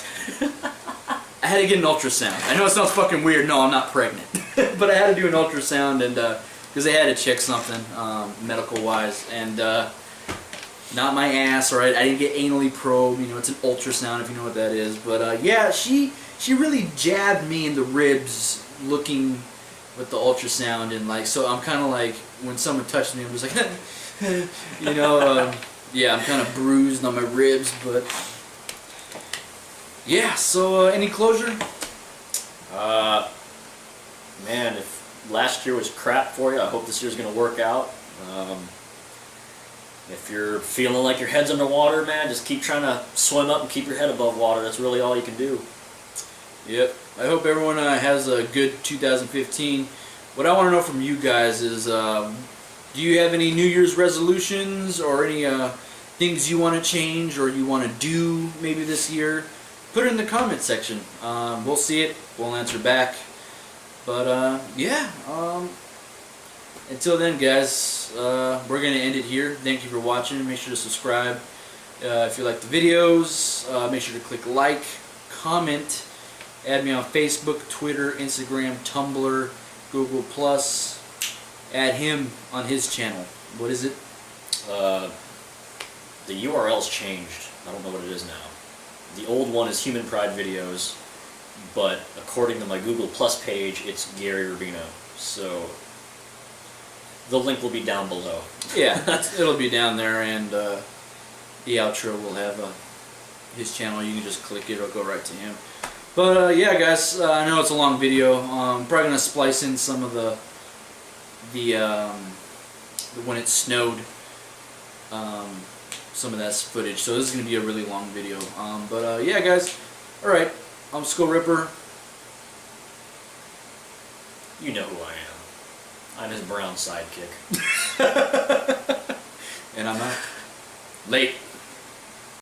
had to get an ultrasound. I know it sounds fucking weird. No, I'm not pregnant, but I had to do an ultrasound, and because they had to check something medical wise, and not my ass. Right? I didn't get anally probed. You know, it's an ultrasound if you know what that is. But yeah, she really jabbed me in the ribs, looking with the ultrasound, and like, so I'm kind of like, when someone touched me, I'm just like, you know, yeah, I'm kind of bruised on my ribs, but yeah. So any closure? Man, if last year was crap for you, I hope this year's gonna work out. If you're feeling like your head's underwater, man, just keep trying to swim up and keep your head above water. That's really all you can do. Yep. I hope everyone has a good 2015. What I want to know from you guys is, do you have any New Year's resolutions or any things you want to change or you want to do maybe this year? Put it in the comment section. We'll see it. We'll answer back. But yeah. Until then, guys, we're going to end it here. Thank you for watching. Make sure to subscribe if you like the videos. Make sure to click like, comment. Add me on Facebook, Twitter, Instagram, Tumblr, Google+. Add him on his channel. What is it? The URL's changed. I don't know what it is now. The old one is Human Pride Videos, but according to my Google Plus page, it's Gary Rubino. So the link will be down below. Yeah, it'll be down there, and the outro will have his channel. You can just click it; it'll go right to him. But yeah, guys, I know it's a long video. Probably gonna splice in some of the when it snowed, some of that footage. So this is gonna be a really long video. But yeah, guys. All right, I'm Skull Ripper. You know who I am. I'm his brown sidekick. And I'm out. Late.